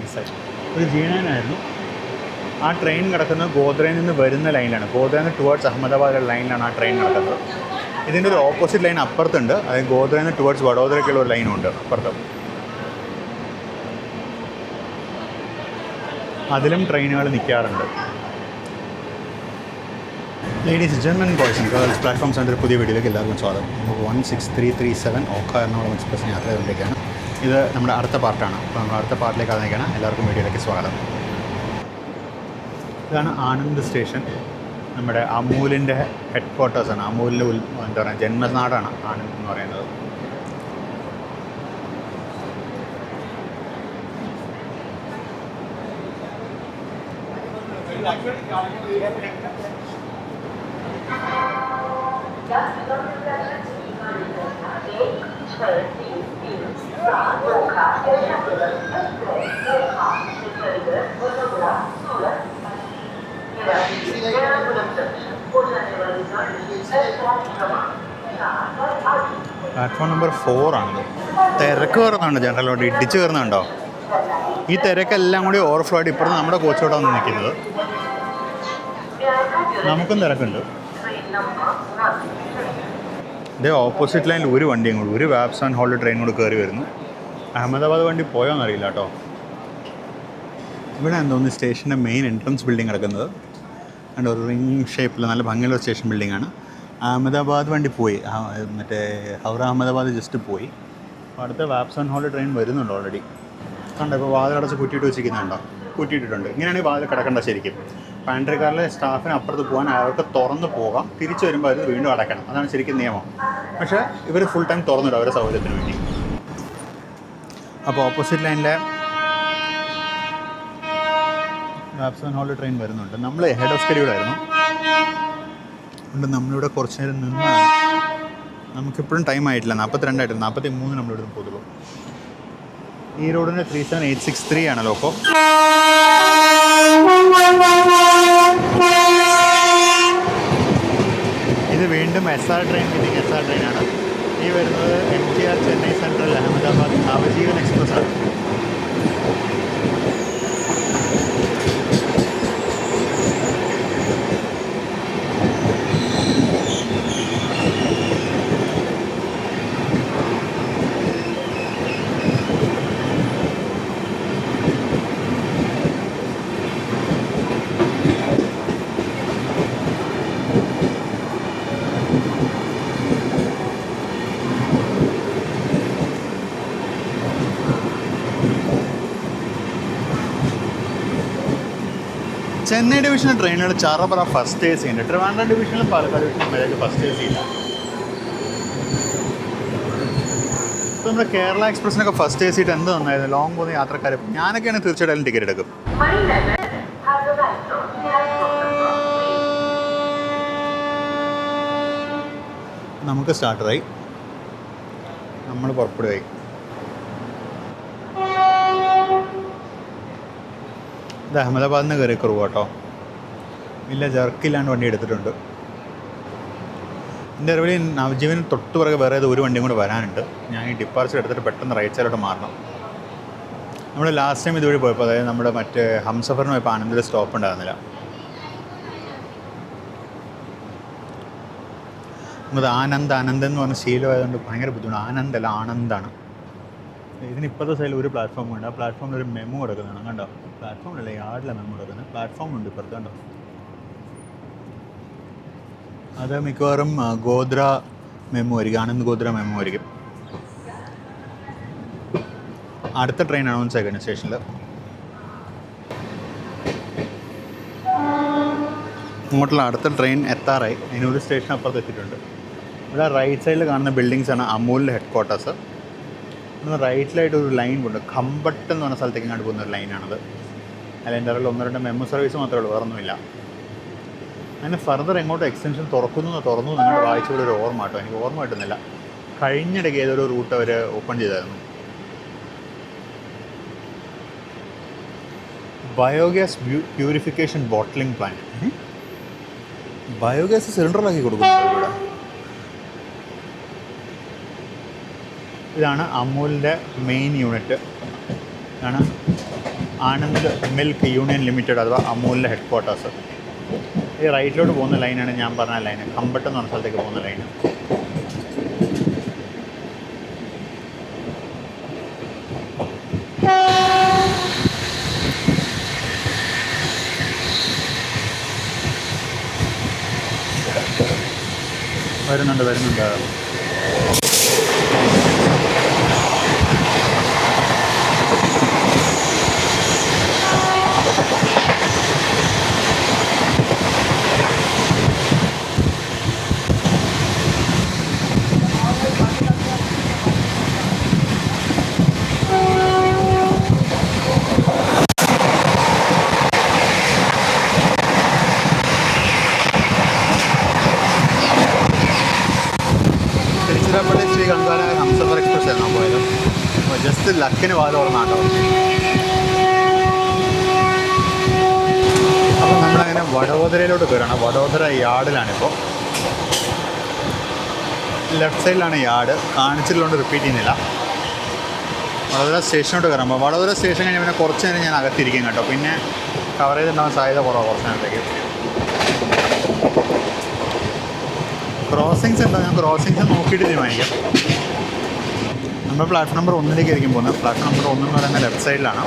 മിസ്സായി. ഒരു G9 ആയിരുന്നു. ആ ട്രെയിൻ കിടക്കുന്നത് ഗോദ്രയിൽ നിന്ന് വരുന്ന ലൈനിലാണ്. ഗോദ്രയിൽ നിന്ന് ടുവേർഡ്സ് അഹമ്മദാബാദുള്ള ലൈനിലാണ് ആ ട്രെയിൻ കിടക്കുന്നത്. ഇതിൻ്റെ ഒരു ഓപ്പോസിറ്റ് ലൈൻ അപ്പുറത്തുണ്ട്. അതായത് ഗോദ്രയിൽ നിന്ന് ടുവേർഡ്സ് വഡോദരയ്ക്കുള്ള ഒരു ലൈനും ഉണ്ട് അപ്പുറത്ത്. അതിലും ട്രെയിനുകൾ നിൽക്കാറുണ്ട്. Ladies, gentlemen, boys and girls, platform centre പുതിയ വീഡിയോയിലേക്ക് എല്ലാവർക്കും സ്വാഗതം. 16337 ഓഖ എറണാകുളം എക്സ്പ്രസ് യാത്ര ചെയ്തുകൊണ്ടിരിക്കുകയാണ്. ഇത് നമ്മുടെ അടുത്ത പാർട്ടാണ്. അപ്പോൾ നമ്മൾ അടുത്ത പാർട്ടിലേക്ക് അറിയിക്കുകയാണ്. എല്ലാവർക്കും വീഡിയോയിലേക്ക് സ്വാഗതം. ഇതാണ് ആനന്ദ് സ്റ്റേഷൻ. നമ്മുടെ അമൂലിൻ്റെ ഹെഡ് ക്വാർട്ടേഴ്സാണ്. അമൂലിൻ്റെ എന്താ പറയുക, ജന്മനാടാണ് ആനന്ദ് എന്ന് പറയുന്നത്. പ്ലാറ്റ്ഫോം നമ്പർ 4 ആണത്. തിരക്ക് കയറുന്നുണ്ട്. ജനറലോട്ട് ഇടിച്ച് കയറുന്നുണ്ടോ? ഈ തിരക്കെല്ലാം കൂടി ഓവർഫ്ലോ ആയിട്ട് ഇപ്പുറത്ത് നമ്മുടെ കോച്ചോട്ടാണ് വന്ന് നിൽക്കുന്നത്. നമുക്കും തിരക്കുണ്ട്. ഇതേ ഓപ്പോസിറ്റ് ലൈനിൽ ഒരു വണ്ടിയും കൂടി, ഒരു വാപ്സ് ആൻഡ് ഹോൾഡ് ട്രെയിൻ കൂടി കയറി വരുന്നു. അഹമ്മദാബാദ് വണ്ടി പോയോന്നറിയില്ല കേട്ടോ. ഇവിടെ എന്തോന്ന് സ്റ്റേഷൻ്റെ മെയിൻ എൻട്രൻസ് ബിൽഡിംഗ് കിടക്കുന്നത്. അതിൻ്റെ ഒരു റിംഗ് ഷേപ്പിൽ നല്ല ഭംഗിയുള്ള സ്റ്റേഷൻ ബിൽഡിങ്ങാണ്. അഹമ്മദാബാദ് വണ്ടി പോയി, മറ്റേ ഹൗറ അഹമ്മദാബാദ് ജസ്റ്റ് പോയി. അപ്പോൾ അടുത്ത വാപ്സ് ആൻഡ് ഹോൾഡ് ട്രെയിൻ വരുന്നുണ്ട് ഓൾറെഡി. കണ്ടോ, ഇപ്പോൾ വാതിലടച്ച് കുറ്റിയിട്ട് വെച്ചിരിക്കുന്നുണ്ടോ? കുറ്റിയിട്ടിട്ടുണ്ട്. ഇങ്ങനെയാണെങ്കിൽ വാതിൽ കിടക്കേണ്ട ശരിക്കും. പാൻട്രി കാറിലെ സ്റ്റാഫിന് അപ്പുറത്ത് പോകാൻ അവർക്ക് തുറന്ന് പോകാം, തിരിച്ചു വരുമ്പോൾ അവർ വീണ്ടും അടയ്ക്കണം. അതാണ് ശരിക്കും നിയമം. പക്ഷേ ഇവർ ഫുൾ ടൈം തുറന്നിടും അവരുടെ സൗകര്യത്തിന് വേണ്ടി. അപ്പോൾ ഓപ്പോസിറ്റ് ലൈനിലെ വാപ്സ് ആൻഡ് ഹോൾഡ് ട്രെയിൻ വരുന്നുണ്ട്. നമ്മൾ ഹെഡ് ഓഫ് സ്കെഡ്യൂളായിരുന്നു. അതുകൊണ്ട് നമ്മളിവിടെ കുറച്ച് നേരം നിന്നാണ്. നമുക്കിപ്പോഴും ടൈം ആയിട്ടില്ല. 42 ആയിട്ടില്ല, 43 നമ്മളിവിടെ പോകുള്ളൂ. ഈ റോഡിൻ്റെ 37863 ആണ് ലോക്കോ. ഇത് വീണ്ടും SR ട്രെയിൻ, മീറ്റിംഗ് SR ട്രെയിനാണ്. ഈ വരുന്നത് MTR Chennai central Ahmedabad Navajeevan express ആണ്. ചെന്നൈ ഡിവിഷണൽ ട്രെയിനുകൾ ചറപറ ഫസ്റ്റ് AC ഉണ്ട്. ട്രിവാൻഡ്രം ഡിവിഷനിലും പാലക്കാട് ഡിവിഷനിലും മര്യാദയ്ക്ക് ഫസ്റ്റ് AC ഇല്ല. ഇപ്പോൾ നമ്മുടെ കേരള എക്സ്പ്രസിനൊക്കെ ഫസ്റ്റ് AC ഇട്ട് എന്ത് നന്നായിരുന്നു. ലോങ് പോകുന്ന യാത്രക്കാർ, ഞാനൊക്കെയാണ് തീർച്ചയായിട്ടും ടിക്കറ്റ് എടുക്കും. നമുക്ക് സ്റ്റാർട്ടറായി, നമ്മൾ പുറപ്പെടുകയായി. ഇത് അഹമ്മദാബാദിൽ നിന്ന് കയറി കുറവ് കേട്ടോ. ഇല്ല, ജർക്കില്ലാണ്ട് വണ്ടി എടുത്തിട്ടുണ്ട്. എൻ്റെ അറിവിൽ നവജീവൻ തൊട്ട് പുറകെ വേറെ ഒരു വണ്ടിയും കൂടെ വരാനുണ്ട്. ഞാൻ ഈ ഡിപ്പാർച്ചർ എടുത്തിട്ട് പെട്ടെന്ന് റൈറ്റ് സൈഡിലോട്ട് മാറണം. നമ്മൾ ലാസ്റ്റ് ടൈം ഇതുവഴി പോയപ്പോൾ, അതായത് നമ്മുടെ മറ്റേ ഹംസഫറിന് പോയപ്പോൾ ആനന്ദിൽ സ്റ്റോപ്പ് ഉണ്ടായിരുന്നില്ല. നമുക്ക് ആനന്ദ് എന്ന് പറഞ്ഞ ശീലമായതുകൊണ്ട് ഭയങ്കര ബുദ്ധിമുട്ട്. ആനന്ദല്ല, ആനന്ദാണ്. ഇതിന് ഇപ്പോഴത്തെ സൈഡിൽ ഒരു പ്ലാറ്റ്ഫോം ഉണ്ട്. ആ പ്ലാറ്റ്ഫോമിൽ ഒരു മെമ്മോ കിടക്കുന്നതാണ്. കണ്ടോ? പ്ലാറ്റ്ഫോമിലല്ല, യാർഡിലെ മെമ്മോ കിടക്കുന്നത്. പ്ലാറ്റ്ഫോമുണ്ട് ഇപ്പുറത്ത്, കണ്ടോ? അത് മിക്കവാറും ഗോദ്ര മെമ്മോ ആയിരിക്കും, ആനന്ദ് ഗോദ്ര മെമ്മോ ആയിരിക്കും. അടുത്ത ട്രെയിൻ അനൗൺസ് ആയിക്കഴിഞ്ഞ സ്റ്റേഷനിൽ. ഇങ്ങോട്ടുള്ള അടുത്ത ട്രെയിൻ എത്താറായി. അതിനൊരു സ്റ്റേഷൻ അപ്പുറത്ത് എത്തിയിട്ടുണ്ട്. ഇവിടെ റൈറ്റ് സൈഡിൽ കാണുന്ന ബിൽഡിങ്സാണ് അമൂലിൻ്റെ ഹെഡ് ക്വാർട്ടേഴ്സ്. റൈറ്റിലായിട്ട് ഒരു ലൈൻ ഉണ്ട്. ഖമ്പട്ട് എന്ന് പറഞ്ഞ സ്ഥലത്തേക്ക് ഇങ്ങോട്ട് പോകുന്ന ഒരു ലൈനാണത്. അതിൽ എൻ്റെ അറിവിൽ 1-2 മെമ്മോ സർവീസ് മാത്രമേ ഉള്ളൂ, വേറൊന്നുമില്ല. അതിന് ഫർദർ എങ്ങോട്ട് എക്സ്റ്റൻഷൻ തുറന്നു നിങ്ങളുടെ വായിച്ചുകൂടെ ഒരു ഓർമ്മ കേട്ടോ. എനിക്ക് ഓർമ്മ കിട്ടുന്നില്ല. കഴിഞ്ഞിടയ്ക്ക് ഏതൊരു റൂട്ട് അവർ ഓപ്പൺ ചെയ്തായിരുന്നു. Biogas purification bottling plant. Biogas സിലിണ്ടറിലാക്കി കൊടുക്കുന്നുണ്ട് ഇവിടെ. ഇതാണ് അമൂലിൻ്റെ മെയിൻ യൂണിറ്റ്. ആണ് ആനന്ദ് മിൽക്ക് യൂണിയൻ ലിമിറ്റഡ് അഥവാ അമൂലിൻ്റെ ഹെഡ് ക്വാർട്ടേഴ്സ്. ഈ റൈറ്റിലോട്ട് പോകുന്ന ലൈനാണ് ഞാൻ പറഞ്ഞ ലൈന്, കമ്പട്ട് എന്ന് പറഞ്ഞ സ്ഥലത്തേക്ക് പോകുന്ന ലൈന്. വരുന്നുണ്ട്. തിരുച്ചിറപ്പള്ളി ശ്രീ ഗംഗാനഗർ ഹംസഫർ എക്സ്പ്രസ് ആയിരുന്നു പോയത്. അപ്പോൾ ജസ്റ്റ് ലക്കിന് വാല് തുറന്നാട്ടോ. അപ്പം നമ്മളങ്ങനെ വഡോദരയിലോട്ട് കയറണം. വഡോദര യാർഡിലാണിപ്പോൾ. ലെഫ്റ്റ് സൈഡിലാണ് യാർഡ്. കാണിച്ചിട്ടുള്ളതുകൊണ്ട് റിപ്പീറ്റ് ചെയ്യുന്നില്ല. വഡോദര സ്റ്റേഷനോട്ട് കയറാം. അപ്പോൾ വഡോദര സ്റ്റേഷൻ കഴിഞ്ഞാൽ പിന്നെ കുറച്ച് നേരം ഞാൻ അകത്തിരിക്കും കേട്ടോ. പിന്നെ കവർ ചെയ്തിട്ടുണ്ടാകാൻ സാധ്യത കുറവാണ് കുറച്ച് നേരത്തേക്ക്. ക്രോസിങ്സ് ഉണ്ടോ? ഞാൻ ക്രോസിങ്സ് നോക്കിയിട്ട് തീരുമാനിക്കാം. നമ്മൾ പ്ലാറ്റ്ഫോം നമ്പർ 1 ആയിരിക്കും പോകുന്നത്. പ്ലാറ്റ്ഫോം നമ്പർ 1 എന്ന് പറയുന്നത് ലെഫ്റ്റ് സൈഡിലാണ്.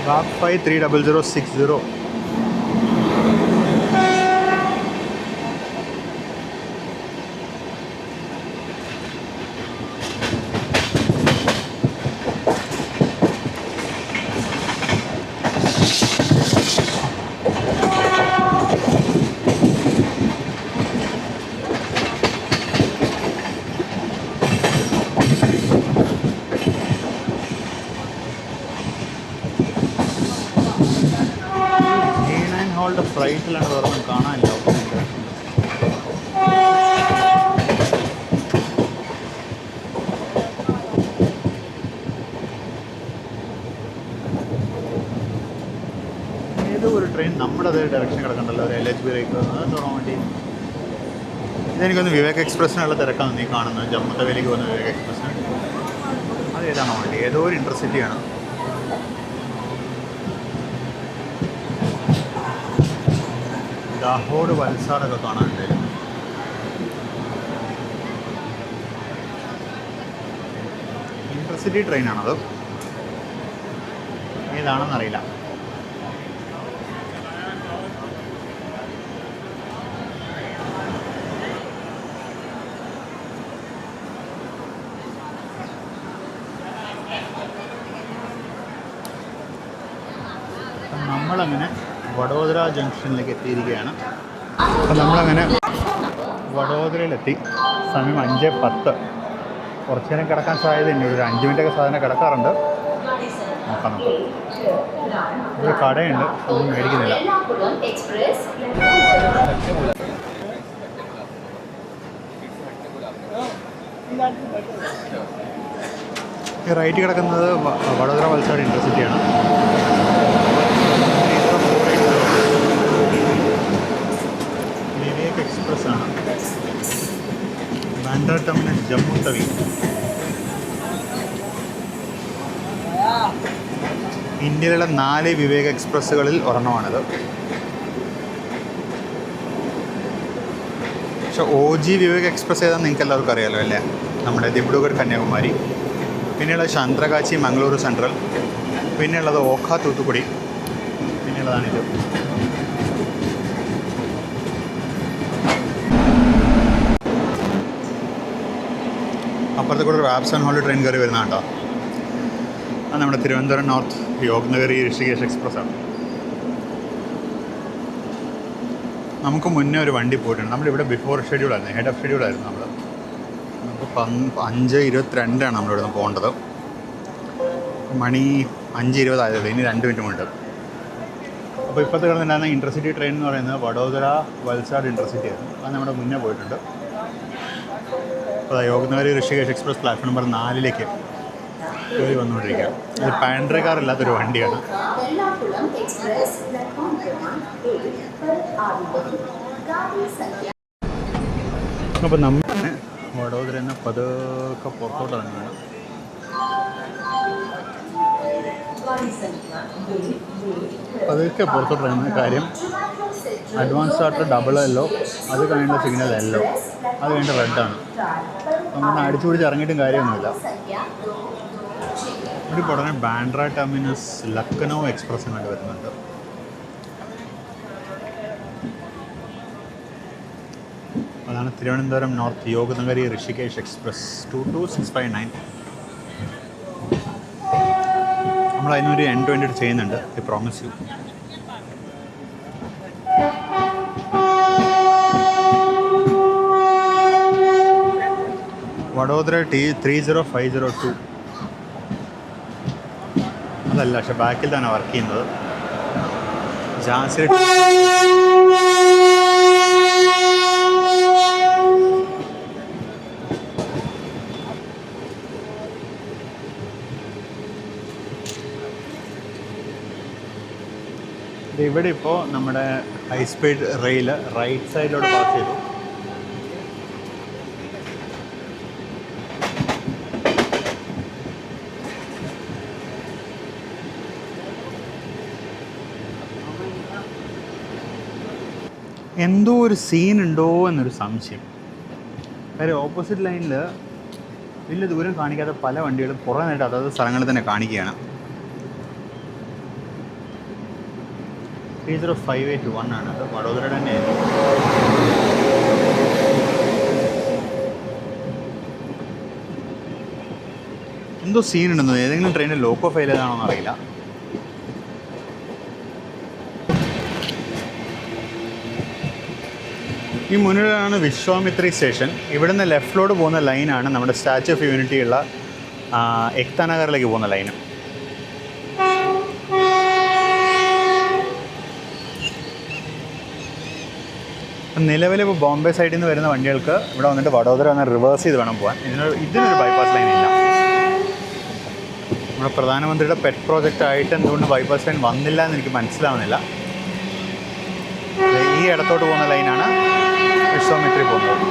RAP 530060. ഹാളിൻ്റെ ഫ്ലൈറ്റിലാണ് വേറൊന്നും കാണാനില്ല. ഏതോ ഒരു ട്രെയിൻ നമ്മുടെ അതേ ഡയറക്ഷൻ കിടക്കണ്ടല്ലോ, ഒരു LHB റേക്ക്. അതെന്താ വേണ്ടി? ഇതെനിക്കൊന്ന് വിവേക് എക്സ്പ്രസ്സിനുള്ള തിരക്കാണ് നീ കാണുന്നത്. ജമ്മു തവയിലേക്ക് പോകുന്ന വിവേക് എക്സ്പ്രസ്സിന്. അത് ഏതാണോ വേണ്ടി? ഏതോ ഒരു ഇൻ്റർസിറ്റിയാണ്. ദാഹോഡ് വൽസാഡൊക്കെ കാണാനുണ്ട്. ഇൻ്റർസിറ്റി ട്രെയിനാണത്. ഏതാണെന്നറിയില്ല. നമ്മളങ്ങനെ വഡോദര ജംഗ്ഷനിലേക്ക് എത്തിയിരിക്കുകയാണ്. അപ്പോൾ നമ്മളങ്ങനെ വഡോദരയിലെത്തി. സമയം 5:10. കുറച്ച് നേരം കിടക്കാൻ സാധ്യതയുണ്ട്. ഒരു 5 മിനിറ്റൊക്കെ സാധനം കിടക്കാറുണ്ട്. നോക്കാം. ഒരു കടയുണ്ട്, ഒന്നും മേടിക്കുന്നില്ല. ഈ റൈറ്റ് കിടക്കുന്നത് വഡോദര വൽസാഡ് ഇൻ്റർസിറ്റിയാണ്. വിവേക് എക്സ്പ്രസ് ആണ്. ബാൻഡ്ര ടെർമിനസ് ജമ്മു തവി. ഇന്ത്യയിലുള്ള 4 വിവേക് എക്സ്പ്രസ്സുകളിൽ ഒരെണ്ണമാണിത്. പക്ഷേ OG വിവേക് എക്സ്പ്രസ് ഏതാണെന്ന് നിങ്ങൾക്ക് എല്ലാവർക്കും അറിയാമല്ലോ അല്ലേ? നമ്മുടെ ദിബ്രുഗഡ് കന്യാകുമാരി, പിന്നെയുള്ളത് ചന്ദ്രകാച്ചി മംഗളൂരു സെൻട്രൽ, പിന്നെയുള്ളത് ഓഖ തൂത്തുക്കുടി, പിന്നെയുള്ളതാണിത്. അപ്പുറത്തെ കൂടെ ഒരു വാപ്സൺ ഹോൾ ട്രെയിൻ കയറി വരുന്ന കേട്ടോ. അത് നമ്മുടെ തിരുവനന്തപുരം നോർത്ത് യോഗനഗരി ഋഷികേശ് എക്സ്പ്രസ് ആണ്. നമുക്ക് മുന്നേ ഒരു വണ്ടി പോയിട്ടുണ്ട്. നമ്മളിവിടെ ബിഫോർ ഷെഡ്യൂളായിരുന്നു, ഹെഡ് ഓഫ് ഷെഡ്യൂളായിരുന്നു നമ്മൾ. നമുക്ക് 5:22 നമ്മളിവിടെ നിന്ന് പോകേണ്ടത്. മണി 5:20 ആയതുള്ളൂ. ഇനി 2 മിനിറ്റ് മുണ്ട്. അപ്പോൾ ഇപ്പോഴത്തെ കിടന്നുണ്ടായിരുന്ന ഇൻ്റർസിറ്റി ട്രെയിൻ എന്ന് പറയുന്നത് വഡോദര വൽസാഡ് ഇൻ്റർസിറ്റി ആയിരുന്നു. അത് നമ്മുടെ മുന്നേ പോയിട്ടുണ്ട്. അപ്പോൾ Yoganagari Rishikesh express platform number 4ലേക്ക് കയറി വന്നുകൊണ്ടിരിക്കുക. ഇത് പാൻട്രി കാർ ഇല്ലാത്തൊരു വണ്ടിയാണ്. അപ്പോൾ നമ്മൾ വഡോദരയിൽ നിന്ന് പതുക്കെ പുറത്തോട്ട് ഇറങ്ങുകയാണ്. പതുക്കെ പുറത്തോട്ട് ഇറങ്ങുന്ന കാര്യം, അഡ്വാൻസ് ആയിട്ട് ഡബിൾ യെല്ലോ, അത് കഴിഞ്ഞ സിഗ്നൽ യെല്ലോ, അത് കഴിഞ്ഞ റെഡാണ്. അങ്ങനെ അടിച്ചു പിടിച്ച് ഇറങ്ങിയിട്ടും കാര്യമൊന്നുമില്ല. ഇവിടെ ഉടനെ ബാൻഡ്ര ടെർമിനസ് ലക്നൗ എക്സ്പ്രസ് കണ്ട് വരുന്നുണ്ട്. അതാണ് തിരുവനന്തപുരം നോർത്ത് യോഗനഗരി ഋഷികേശ് എക്സ്പ്രസ് 22659. നമ്മൾ അതിനൊരു എൻഡ് ടു എൻഡ് ചെയ്യുന്നുണ്ട്, I promise U. Vadodara T30502 അതല്ല, പക്ഷെ ബാക്കിൽ തന്നെ വർക്ക് ചെയ്യുന്നത്. ജാൻസി ഇവിടെ ഇപ്പോൾ നമ്മുടെ ഹൈ സ്പീഡ് റെയിൽ റൈറ്റ് സൈഡിലോട്ട് പാസ് ചെയ്തു. എന്തോ ഒരു സീൻ ഉണ്ടോ എന്നൊരു സംശയം. കാര്യം ഓപ്പോസിറ്റ് ലൈനിൽ വലിയ ദൂരം കാണിക്കാത്ത പല വണ്ടികളും കുറേ നേരം അതായത് സ്ഥലങ്ങളിൽ തന്നെ കാണിക്കുകയാണ്. 30581 ആണ് അത്, വഡോദരയുടെ തന്നെ. എന്തോ സീൻ ഉണ്ടെന്ന്, ഏതെങ്കിലും ട്രെയിനിൽ ലോക്കോ ഫെയിൽ ചെയ്താണോ എന്നറിയില്ല. ഈ മുന്നിലാണ് വിശ്വാമിത്രി സ്റ്റേഷൻ. ഇവിടുന്ന് ലെഫ്റ്റിലോട്ട് പോകുന്ന ലൈനാണ് നമ്മുടെ സ്റ്റാച്യു ഓഫ് യൂണിറ്റി ഉള്ള എക്താ നഗറിലേക്ക് പോകുന്ന ലൈന്. നിലവിൽ ഇപ്പോൾ ബോംബെ സൈഡിൽ നിന്ന് വരുന്ന വണ്ടികൾക്ക് ഇവിടെ വന്നിട്ട് വഡോദര വന്ന് റിവേഴ്സ് ചെയ്ത് വേണം പോകാൻ. ഇതിനൊരു ബൈപ്പാസ് ലൈൻ ഇല്ല. നമ്മുടെ പ്രധാനമന്ത്രിയുടെ പെറ്റ് പ്രോജക്റ്റ് ആയിട്ട് എന്തുകൊണ്ട് ബൈപ്പാസ് ലൈൻ വന്നില്ല എന്ന് എനിക്ക് മനസ്സിലാവുന്നില്ല. ഈ ഇടത്തോട്ട് പോകുന്ന ലൈനാണ് വിശ്വാമിത്രി പോകുന്നത്.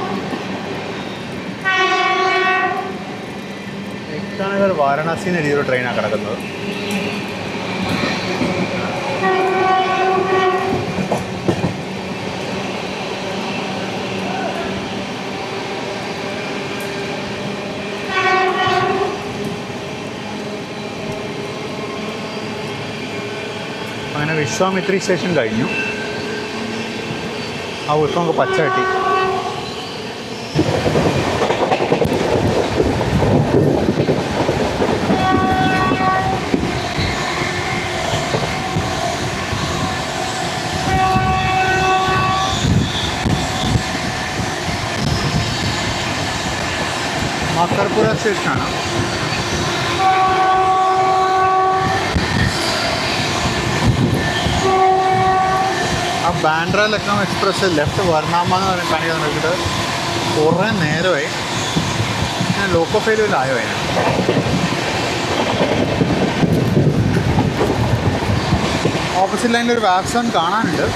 എക്താ നഗർ വാരണാസിന്ന് എഴുതിയൊരു ട്രെയിനാണ് കിടക്കുന്നത്. അങ്ങനെ വിശ്വാമിത്രി സ്റ്റേഷൻ കഴിഞ്ഞു. ആ ഇപ്പം നമുക്ക് പച്ച കിട്ടി. മക്കർപുര സ്റ്റേഷനാണ്. ആ ബാൻഡ്ര ലക്നൗ എക്സ്പ്രസ് ലെഫ്റ്റ് വർണ്ണാമ എന്ന് പറഞ്ഞ കാണിക്കാൻ നോക്കിയിട്ട് കുറേ നേരമായി. ഞാൻ ലോക്കോ ഫെയിലുമില്ലായോ അതിന്. ഓപ്പോസിറ്റ് ലൈനിൽ ഒരു വാക്സൺ കാണാനുണ്ട്.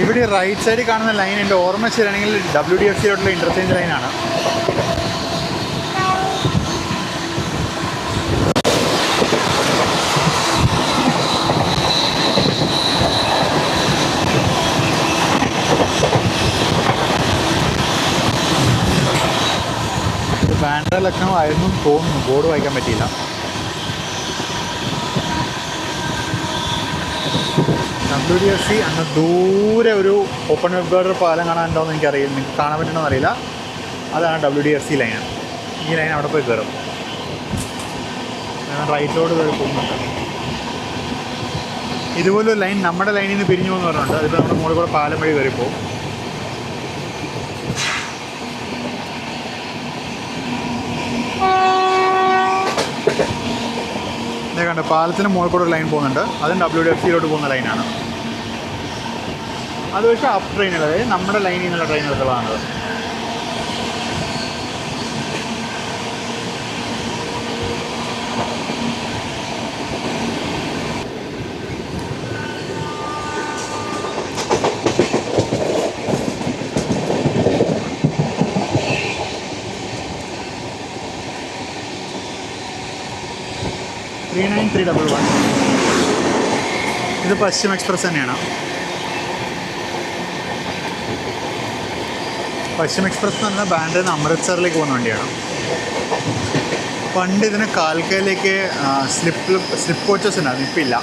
ഇവിടെ റൈറ്റ് സൈഡിൽ കാണുന്ന ലൈൻ എൻ്റെ ഓർമ്മ ശരിയാണെങ്കിൽ WDFCയിലോട്ടുള്ള ഇൻ്റർചേഞ്ച് ലൈനാണ്. ബാൻഡ്ര ലക്നൗ ആയിരുന്നു തോന്നുന്നു, ബോർഡ് വായിക്കാൻ പറ്റിയില്ല. WDFC അങ്ങ് ദൂരെ ഒരു ഓപ്പൺ വെബ് ഗാർഡർ പാലം കാണാനുണ്ടോ എന്ന് എനിക്കറിയില്ല, നിങ്ങൾക്ക് കാണാൻ പറ്റണമെന്ന് അറിയില്ല. അതാണ് WDFC ലൈൻ. ഈ ലൈൻ അവിടെ പോയി കയറും. ഞാൻ റൈറ്റിലോട്ട് കയറി പോകുന്നുണ്ട്. ഇതുപോലൊരു ലൈൻ നമ്മുടെ ലൈനിൽ നിന്ന് പിരിഞ്ഞു എന്ന് പറഞ്ഞിട്ടുണ്ട്. അതിപ്പോൾ നമ്മുടെ മുകളിൽ കൂടെ പാലം വഴി കയറിപ്പോവും. ഇത് കണ്ട് പാലത്തിന് മുകളിൽ കൂടെ ഒരു ലൈൻ പോകുന്നുണ്ട്. അതും WDFCയിലോട്ട് പോകുന്ന ലൈനാണ്. അത് പക്ഷേ അപ്പ് ട്രെയിനുകൾ, അതായത് നമ്മുടെ ലൈനിൽ നിന്നുള്ള ട്രെയിനുകളാണത്. ഇത് പശ്ചിം എക്സ്പ്രസ് തന്നെയാണ്. പശ്ചിം എക്സ്പ്രസ് എന്ന് പറഞ്ഞാൽ ബാൻഡ്രയിൽ നിന്ന് അമൃത്സറിലേക്ക് പോകുന്ന വണ്ടിയാണ്. പണ്ട് ഇതിന് കാൽക്കയിലേക്ക് സ്ലിപ്പ് കോച്ചസ് ഉണ്ടായിരുന്നു, ഇപ്പം ഇല്ല.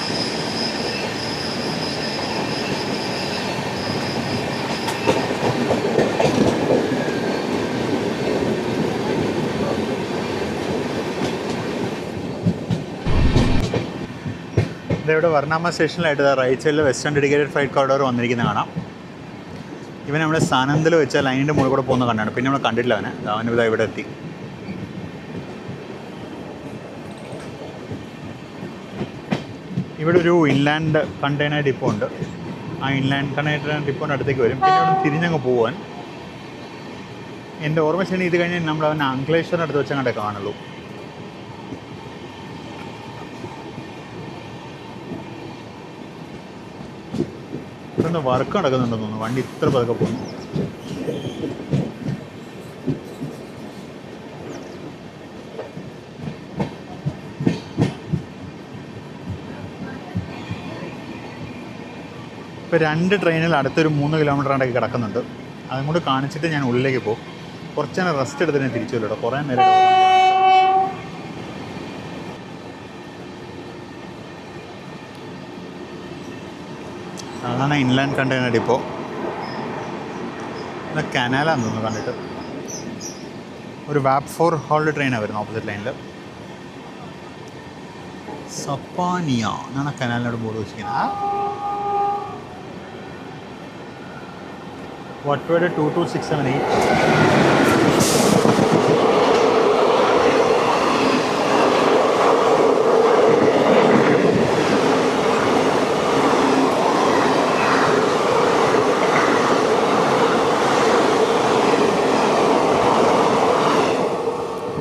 ഇവിടെ വർണ്ണാമ സ്റ്റേഷനിലായിട്ട് റൈറ്റ് സൈഡിൽ വെസ്റ്റേൺ ഡെഡിക്കേറ്റഡ് ഫ്ലൈറ്റ് കോറിഡോർ വന്നിരിക്കുന്നത് കാണാം. ഇവൻ നമ്മുടെ സ്ഥാനത്തിൽ വെച്ച ലൈനിൻ്റെ മുകളിൽ കൂടെ പോകുന്ന കണ്ടാണ്. പിന്നെ നമ്മൾ കണ്ടിട്ടില്ല അവന് ഇവിടെ എത്തി. ഇവിടെ ഒരു ഇൻലാൻഡ് കണ്ടെയ്നർ ഡിപ്പോ ഉണ്ട്. ആ ഇൻലാൻഡ് കണ്ടെയ്നർ ഡിപ്പോൻ്റെ അടുത്തേക്ക് വരും. പിന്നെ അവിടെ തിരിഞ്ഞങ്ങ് പോകാൻ എൻ്റെ ഓർമ്മ ശരി ഇത് കഴിഞ്ഞ് നമ്മൾ അവൻ അങ്ക്ലേശ്വറിൻ്റെ അടുത്ത് വെച്ചങ്ങോട്ടേ കാണുള്ളൂ. ഇവിടുന്ന് വർക്ക് നടക്കുന്നുണ്ടെന്ന് തോന്നുന്നു. വണ്ടി ഇത്ര പതുക്കെ പോകുന്നു. ഇപ്പോൾ 2 ട്രെയിനിൽ അടുത്തൊരു 3 കിലോമീറ്ററാണ്ടൊക്കെ കിടക്കുന്നുണ്ട്. അതും കൂടി കാണിച്ചിട്ട് ഞാൻ ഉള്ളിലേക്ക് പോകും. കുറച്ച് നേരം റെസ്റ്റ് എടുത്തിട്ട് ഞാൻ തിരിച്ചു വരും. കുറേ നേരം അതാണ് ഇൻലാൻഡ് കണ്ടെയ്നർ ഡിപ്പോ. ഇത് കനാലാന്ന് തോന്നുന്നു കണ്ടിട്ട്. ഒരു വാപ്പ് 4 ഹോൾഡ് ട്രെയിനാണ് വരുന്നത് ഓപ്പോസിറ്റ് ലൈനിൽ. സപ്പാനിയ എന്നാണ് കനാലിനോട് ബോർഡ് വെച്ചിരിക്കുന്നത്. വട്ട്വേഡ് 22678.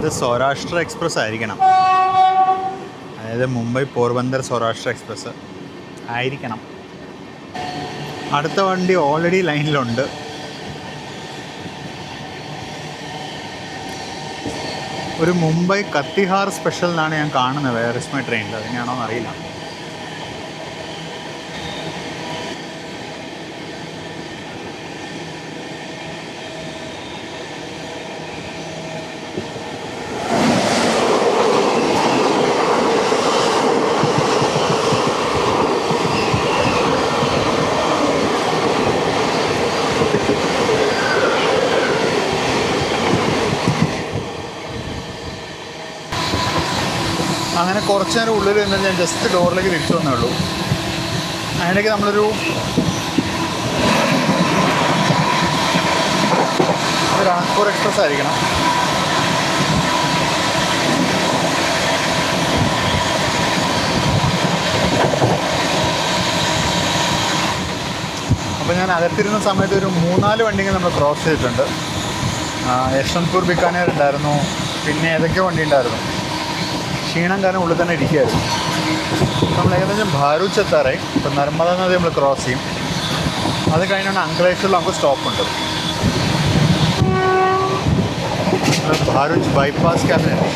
ഇത് സൗരാഷ്ട്ര എക്സ്പ്രസ് ആയിരിക്കണം. അതായത് മുംബൈ പോർബന്ദർ സൗരാഷ്ട്ര എക്സ്പ്രസ് ആയിരിക്കണം. അടുത്ത വണ്ടി ഓൾറെഡി ലൈനിലുണ്ട്. ഒരു മുംബൈ കത്തിഹാർ സ്പെഷ്യൽ എന്നാണ് ഞാൻ കാണുന്നത് വേർ ഇസ് മൈ ട്രെയിനിൽ. അതിനാണോ എന്നറിയില്ല. അങ്ങനെ കുറച്ച് നേരം ഉള്ളിൽ നിന്നിട്ട് ഞാൻ ജസ്റ്റ് ഡോറിലേക്ക് തിരിച്ചു വന്നേ ഉള്ളൂ. അതിനിടയ്ക്ക് നമ്മളൊരു നാഗ്പൂർ എക്സ്പ്രസ് ആയിരിക്കണം. അപ്പോൾ ഞാൻ അകത്തിരുന്ന സമയത്ത് ഒരു 3-4 വണ്ടികൾ നമ്മൾ ക്രോസ് ചെയ്തിട്ടുണ്ട്. യശ്വന്ത്പൂർ ബിക്കാനേർ ഉണ്ടായിരുന്നു. പിന്നെ ഏതൊക്കെയോ വണ്ടി ഉണ്ടായിരുന്നു. ക്ഷീണം കാരണം ഉള്ളിൽ തന്നെ ഇരിക്കുകയായിരുന്നു. നമ്മൾ ഏകദേശം ഭാരൂച്ച് എത്താറായി. ഇപ്പോൾ നർമ്മദ നദി നമ്മൾ ക്രോസ് ചെയ്യും. അത് കഴിഞ്ഞാണ് അങ്ക്ലേശ്വറിൽ നമുക്ക് സ്റ്റോപ്പുണ്ട്. ഭാരൂച്ച് ബൈപ്പാസ് ക്യാബിനെത്തി.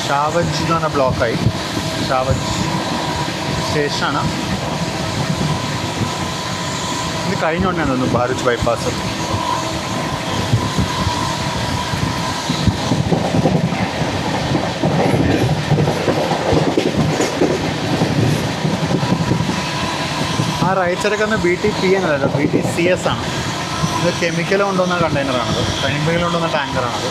ഷാവജ് എന്ന് പറഞ്ഞ ബ്ലോക്കായി. ഷാവജ് സ്റ്റേഷനാണ്. ഇത് കഴിഞ്ഞുകൊണ്ടാണ് തോന്നുന്നു ഭാരൂച്ച് ബൈപ്പാസ്. ആ റൈറ്റ് സൈഡൊക്കെ ഒന്ന് BTPN അല്ലല്ലോ, BTCS ആണ്. ഇത് കെമിക്കൽ കൊണ്ടുവന്ന കണ്ടെയ്നറാണത്. കെമിക്കൽ കൊണ്ടുവന്ന ടാങ്കറാണത്.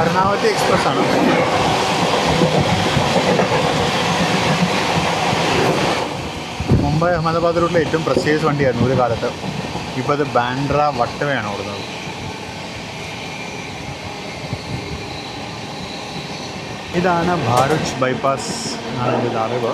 കരുണാവതി എക്സ്പ്രസ് ആണ്. മുംബൈ അഹമ്മദാബാദ് റൂട്ടിലെ ഏറ്റവും പ്രസ്റ്റീജിയസ് വണ്ടിയായിരുന്നു ഒരു കാലത്ത്. ഇപ്പോൾ അത് ബാൻഡ്ര വട്ടവയാണ് ഓടുന്നത്. ഇതാണ് ഭാരൂച്ച് ബൈപ്പാസ് എന്നാണ് എൻ്റെ അറിവ്.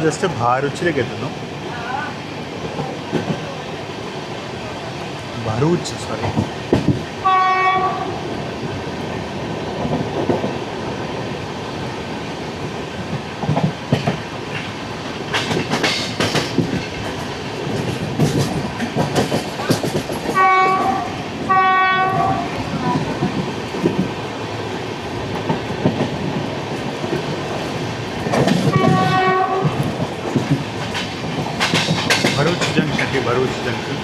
ജസ്റ്റ് ഭാരൂച്ചിലേക്ക് എത്തുന്നു. ഭരൂച്ച് സോറി. भरूच जंक्शन की भरूच जंक्शन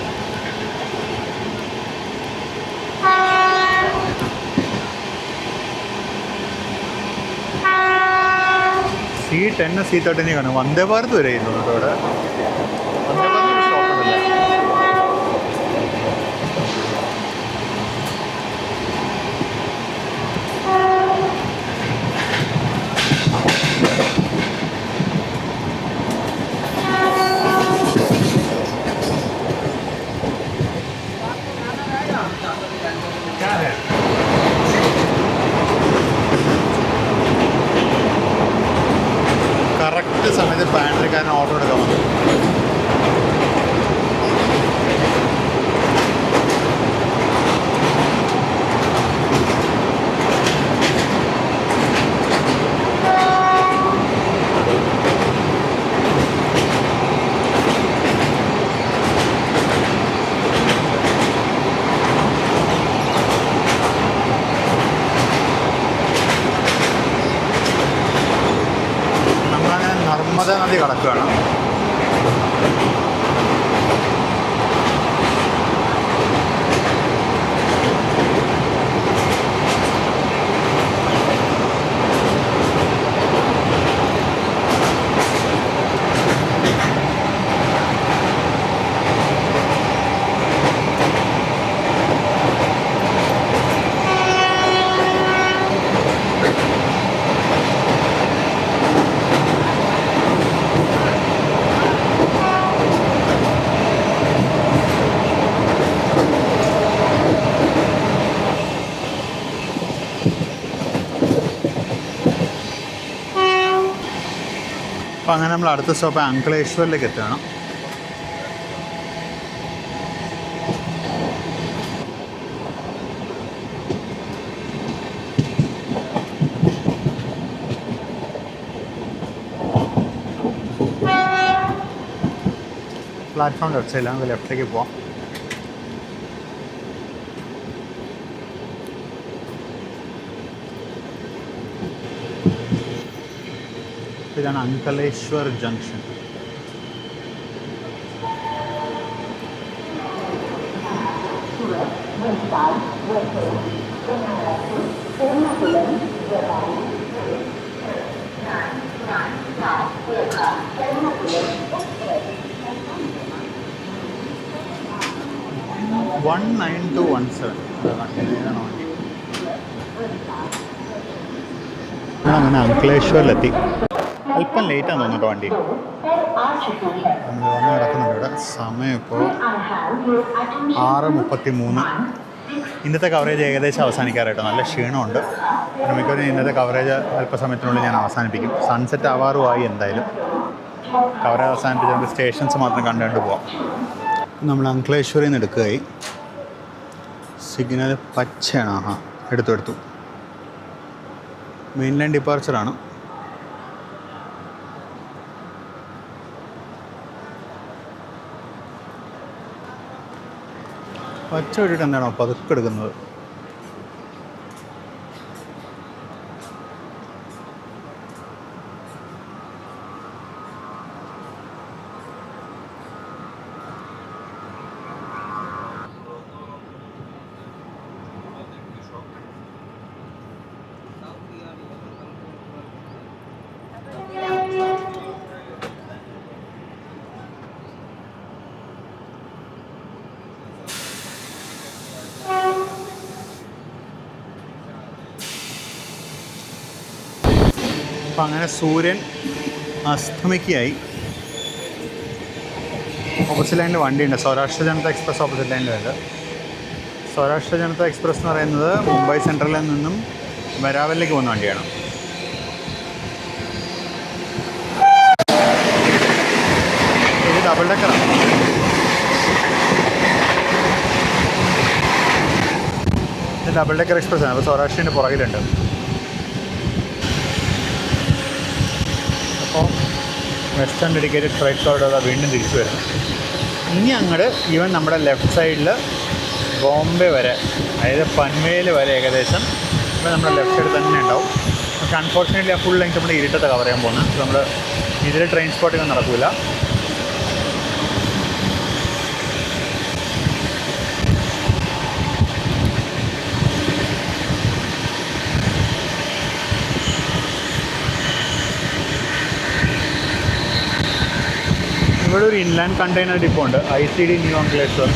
C10 C13 കാണും. വന്ദേ ഭാരത് വരെ ഇരുന്നു അവിടെ. വന്ദേ ഭാരത് സ്റ്റോപ്പ് ഉണ്ടല്ലേ? കറക്റ്റ് സമയത്ത് ബാൻഡ്രിക്കാരൻ ഓർഡർ എടുക്കാൻ വന്നു. നർമ്മദ നദി കടക്കുകയാണ്. അപ്പോൾ അങ്ങനെ നമ്മൾ അടുത്ത സ്റ്റോപ്പ് അങ്കളേശ്വറിലേക്ക് എത്തുകയാണ്. പ്ലാറ്റ്ഫോം ലെഫ്റ്റ് സൈഡിലാണ്, നമുക്ക് ലെഫ്റ്റിലേക്ക് പോവാം. ഇതാണ് അങ്കലേശ്വർ ജംഗ്ഷൻ. വൺ 9217 അങ്ങനെ അങ്കലേശ്വറിലെത്തി. അല്പം ലേറ്റാന്ന് തോന്നുന്നു വണ്ടി. നമ്മൾ വന്ന് കിടക്കുന്നുണ്ട് ഇവിടെ. സമയം ഇപ്പോൾ 6:33. ഇന്നത്തെ കവറേജ് ഏകദേശം അവസാനിക്കാറായിട്ടോ. നല്ല ക്ഷീണമുണ്ട്. മിക്കവാറും ഇന്നത്തെ കവറേജ് അല്പസമയത്തിനുള്ളിൽ ഞാൻ അവസാനിപ്പിക്കും. സൺസെറ്റ് ആവാറുമായി. എന്തായാലും കവറേജ് അവസാനിപ്പിച്ച് നമുക്ക് സ്റ്റേഷൻസ് മാത്രം കണ്ടുകൊണ്ട് പോവാം. നമ്മൾ അങ്കലേശ്വറിൽ നിന്ന് എടുക്കുകയായി. സിഗ്നൽ പച്ചയാണ്. എടുത്തു. മെയിൻ ലൈൻ ഡിപ്പാർച്ചറാണ്. പച്ച വിട്ടിട്ട് എന്താണോ പതുക്കെ എടുക്കുന്നത്. അപ്പം അങ്ങനെ സൂര്യൻ അസ്തമിക്കുകയായി. ഓപ്പോസിറ്റ് ലൈനിൽ വണ്ടിയുണ്ട്. സൗരാഷ്ട്ര ജനത എക്സ്പ്രസ് ഓപ്പോസിറ്റ് ലൈനിൽ വരുന്നത്. സൗരാഷ്ട്ര ജനത എക്സ്പ്രസ് എന്ന് പറയുന്നത് മുംബൈ സെൻട്രലിൽ നിന്നും വരാവലിലേക്ക് പോകുന്ന വണ്ടിയാണ്. ഇത് ഡബിൾ ഡെക്കറാണ്. ഇത് ഡബിൾ ഡെക്കർ എക്സ്പ്രസ് ആണ്. അപ്പോൾ സൗരാഷ്ട്രൻ്റെ പുറകിലുണ്ട്. അപ്പോൾ വെസ്റ്റേൺ ഡെഡിക്കേറ്റഡ് ഫ്രൈറ്റ് കോറിഡോർ വീണ്ടും തിരിച്ചു വരും. ഇനി അങ്ങോട്ട് ഈവൻ നമ്മുടെ ലെഫ്റ്റ് സൈഡിൽ ബോംബെ വരെ, അതായത് പൻവേൽ വരെ ഏകദേശം ഇപ്പോൾ നമ്മുടെ ലെഫ്റ്റ് സൈഡ് തന്നെ ഉണ്ടാവും. പക്ഷേ അൺഫോർച്ചുനേറ്റ്ലി ആ ഫുൾ ലെങ്ത് നമ്മുടെ ഇരുട്ടത്തെ കവർ ചെയ്യാൻ പോകുന്നത്. നമ്മൾ ഇതിൽ ട്രെയിൻ സ്പോട്ടിങ് നടക്കില്ല. ഇവിടെ ഒരു ഇൻലാൻഡ് കണ്ടെയ്നർ ഡിപ്പോ ഉണ്ട്, ICD new Ankleshwar.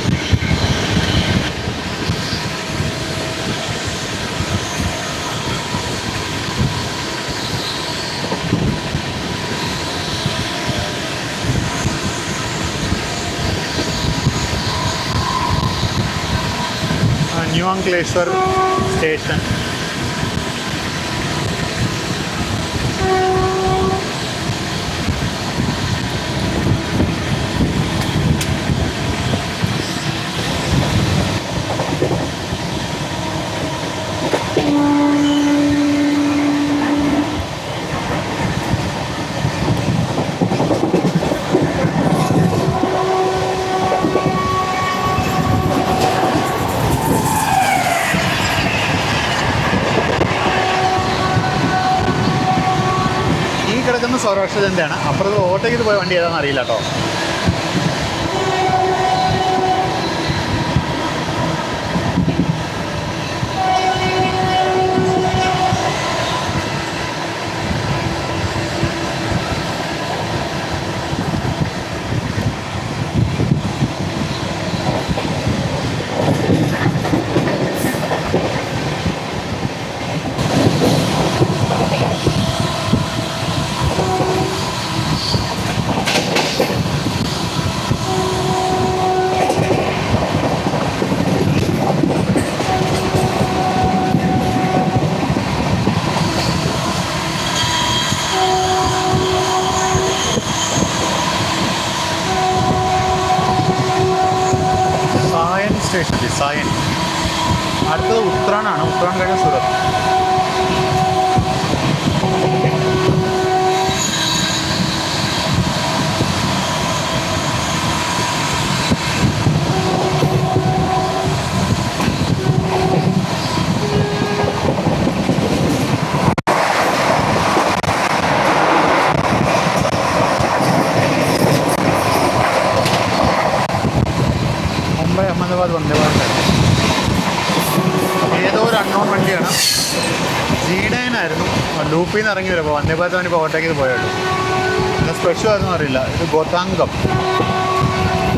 New Ankleshwar station. കിടക്കുന്ന സൗരാഷ്ട്ര ജനതയാണ്. അപ്പുറത്ത് ഓവർടേക്ക് പോയ വണ്ടി ഏതാണെന്ന് അറിയില്ല കേട്ടോ. സ്റ്റേഷൻ സായൻ. അടുത്തത് ഉത്രാണാണ്. ഉത്രാൺ കഴിഞ്ഞ സൂറത്ത്. അഹമ്മദാബാദ് വന്ദേ ഭാരത് ഏതോ ഒരു അൺനോൺ വണ്ടിയാണ്. G9 ആയിരുന്നു. ലൂപ്പിൽ നിന്ന് ഇറങ്ങി വരും. അപ്പോൾ വന്ദേ ഭാരത് വേണ്ടി ഓവർടേക്ക് ചെയ്ത് പോയുള്ളൂ. ഇത് സ്പെഷ്യൽ ആയിരുന്നു അറിയില്ല. ഇത് ഗോതാംഗം.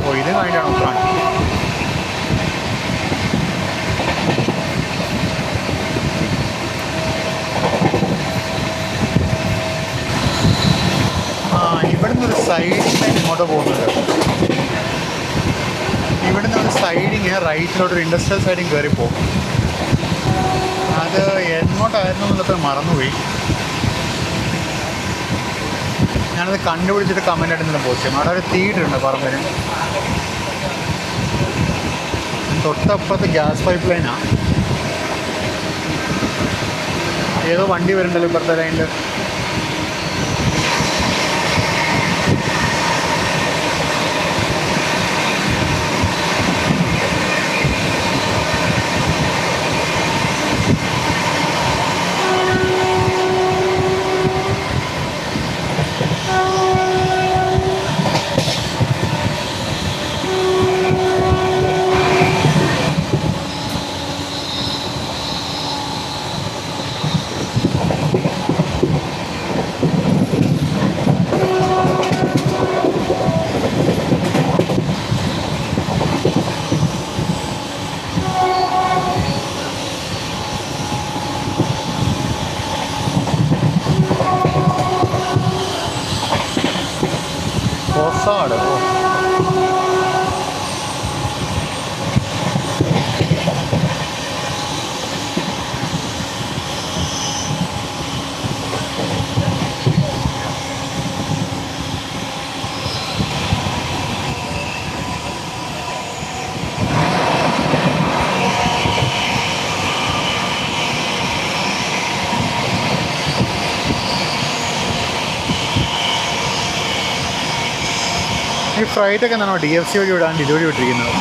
ഓ ഇത് കഴിഞ്ഞിട്ടാണ് ഉത്രാൺ. ഇവിടുന്ന് ഒരു സൈഡിലേക്ക് ഇങ്ങോട്ട് പോകുന്നുണ്ട്. ഇവിടുന്ന് ഒരു സൈഡിങ് റൈറ്റിലോട്ടൊരു ഇൻഡസ്ട്രിയൽ സൈഡിങ് കയറിപ്പോവും. അത് എങ്ങോട്ടായിരുന്നു എന്നുള്ളത് മറന്നുപോയി. ഞാനത് കണ്ടുപിടിച്ചിട്ട് കമൻ്റ് ആയിട്ട് ഇന്നലെ പോസ്റ്റ് ചെയ്യും. അവിടെ ഒരു തീയിട്ടുണ്ട് പറമ്പിന്. തൊട്ടപ്പുറത്ത് ഗ്യാസ് പൈപ്പ് ലൈനാണ്. ഏതോ വണ്ടി വരുന്നുണ്ടല്ലോ ഇപ്പുറത്തെ ലൈനിൽ. ഈ ഫ്രൈറ്റൊക്കെ എന്താണോ DFC വഴി വിടാൻ ഡെലിവറി വിട്ടിരിക്കുന്നത്.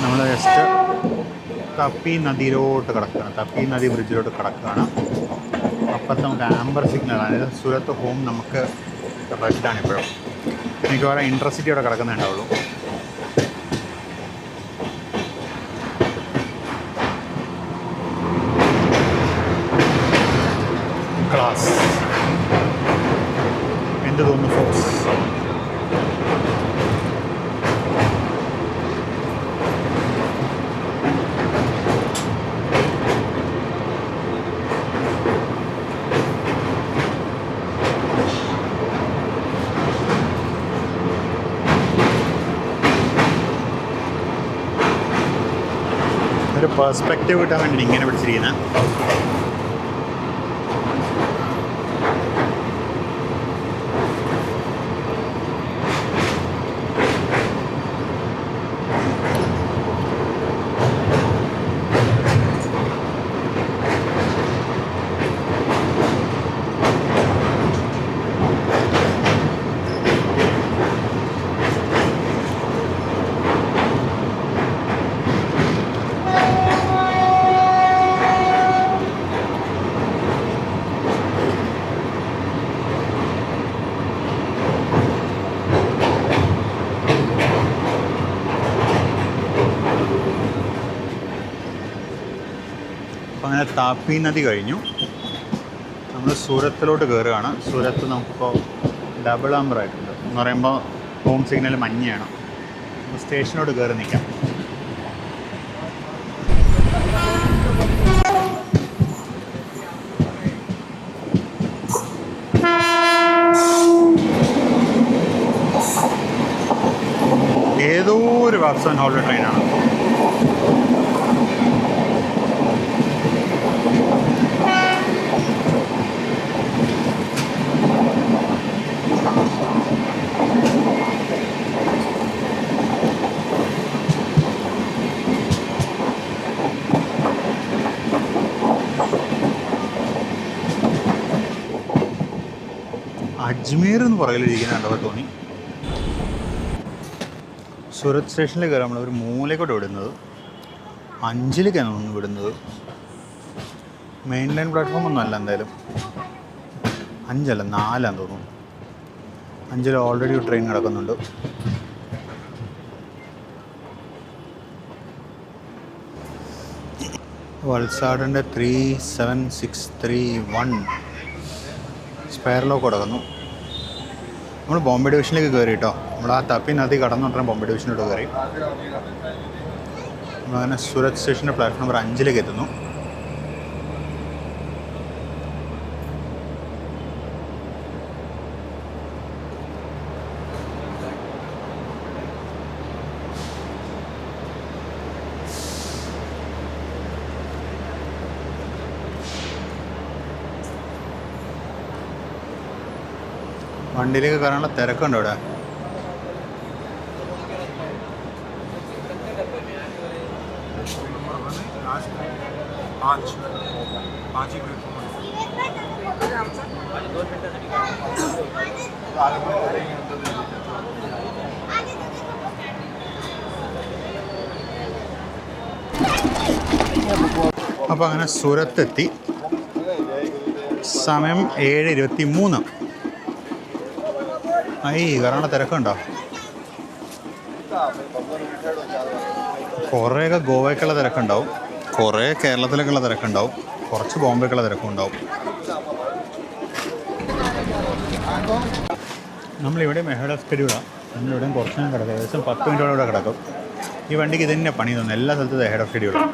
നമ്മൾ ജസ്റ്റ് തപ്പി നദിയിലോട്ട് കിടക്കുകയാണ്. തപ്പി നദി ബ്രിഡ്ജിലോട്ട് കിടക്കുകയാണ്. അപ്പുറത്ത് നമുക്ക് ആംബർ സിഗ്നലാണ്. അതായത് സുരത്ത് ഹോം നമുക്ക് റെഡാണ് ഇപ്പോഴും. എനിക്ക് വേറെ ഇൻട്രസിറ്റി അവിടെ കിടക്കുന്നുണ്ടാവുള്ളൂ. ക്ലാസ് എന്ത് തോന്നുന്നു ഫോക്സ്? ഒരു പെർസ്പെക്റ്റീവ് കിട്ടാൻ വേണ്ടി ഇങ്ങനെ പിടിച്ചിരിക്കുന്നത്. അപ്പോൾ അങ്ങനെ താപ്പി നദി കഴിഞ്ഞു. നമ്മൾ സൂരത്തിലോട്ട് കയറുകയാണ്. സൂരത്ത് നമുക്കിപ്പോൾ ഡബിൾ ആംബർ ആയിട്ടുണ്ട്. എന്ന് പറയുമ്പോൾ ഹോം സിഗ്നൽ മഞ്ഞയാണ്. സ്റ്റേഷനോട് കയറി നിൽക്കാം. ഏതോ ഒരു വാപ്സൺ ഹോളിഡേ ട്രെയിനാണ്. അജ്മീർ എന്ന് പറയലിരിക്കുന്നുണ്ടോ തോന്നി. സൂരത്ത് സ്റ്റേഷനിൽ കയറി നമ്മൾ ഒരു മൂലയ്ക്കോട്ട് വിടുന്നത്. 5-ലേക്കാണ് തോന്നുന്നു വിടുന്നത്. മെയിൻ ലൈൻ പ്ലാറ്റ്ഫോം ഒന്നും അല്ല, എന്തായാലും 5 അല്ല 4 തോന്നുന്നു. 5-ൽ ഓൾറെഡി ഒരു ട്രെയിൻ കിടക്കുന്നുണ്ട്. വത്സാഡിൻ്റെ 37631 സ്പെയറിലോക്ക് കിടക്കുന്നു. നമ്മൾ ബോംബെ ഡിവിഷനിലേക്ക് കയറി കേട്ടോ. നമ്മൾ ആ തപ്പി നദി കടന്നുകൊണ്ടിരുന്ന ബോംബെ ഡിവിഷനിലോട്ട് കയറി. നമ്മളങ്ങനെ സൂരത്ത് സ്റ്റേഷൻ്റെ പ്ലാറ്റ്ഫോം നമ്പർ 5-ലേക്ക് എത്തുന്നു. വണ്ടിയിലേക്ക് കയറാനുള്ള തിരക്കുണ്ട് ഇവിടെ. അപ്പോൾ അങ്ങനെ സൂരത്തെത്തി. സമയം 7:23. കയറാനുള്ള തിരക്കുണ്ടോ? കുറേയൊക്കെ ഗോവയ്ക്കുള്ള തിരക്കുണ്ടാവും, കുറേ കേരളത്തിലേക്കുള്ള തിരക്കുണ്ടാവും, കുറച്ച് ബോംബെക്കുള്ള തിരക്കും ഉണ്ടാവും. നമ്മളിവിടെ ഹെഡ് ഓഫ് ഷെഡ്യൂളാണ്. നമ്മളിവിടെയും കുറച്ച് നേരം കിടക്കും. ഏകദേശം 10 മിനിറ്റോടെ ഇവിടെ കിടക്കും. ഈ വണ്ടിക്ക് ഇത് തന്നെ പണി തോന്നുന്നു. എല്ലാ സ്ഥലത്തും ഹെഡ് ഓഫ് ഷെഡ്യൂളാണ്.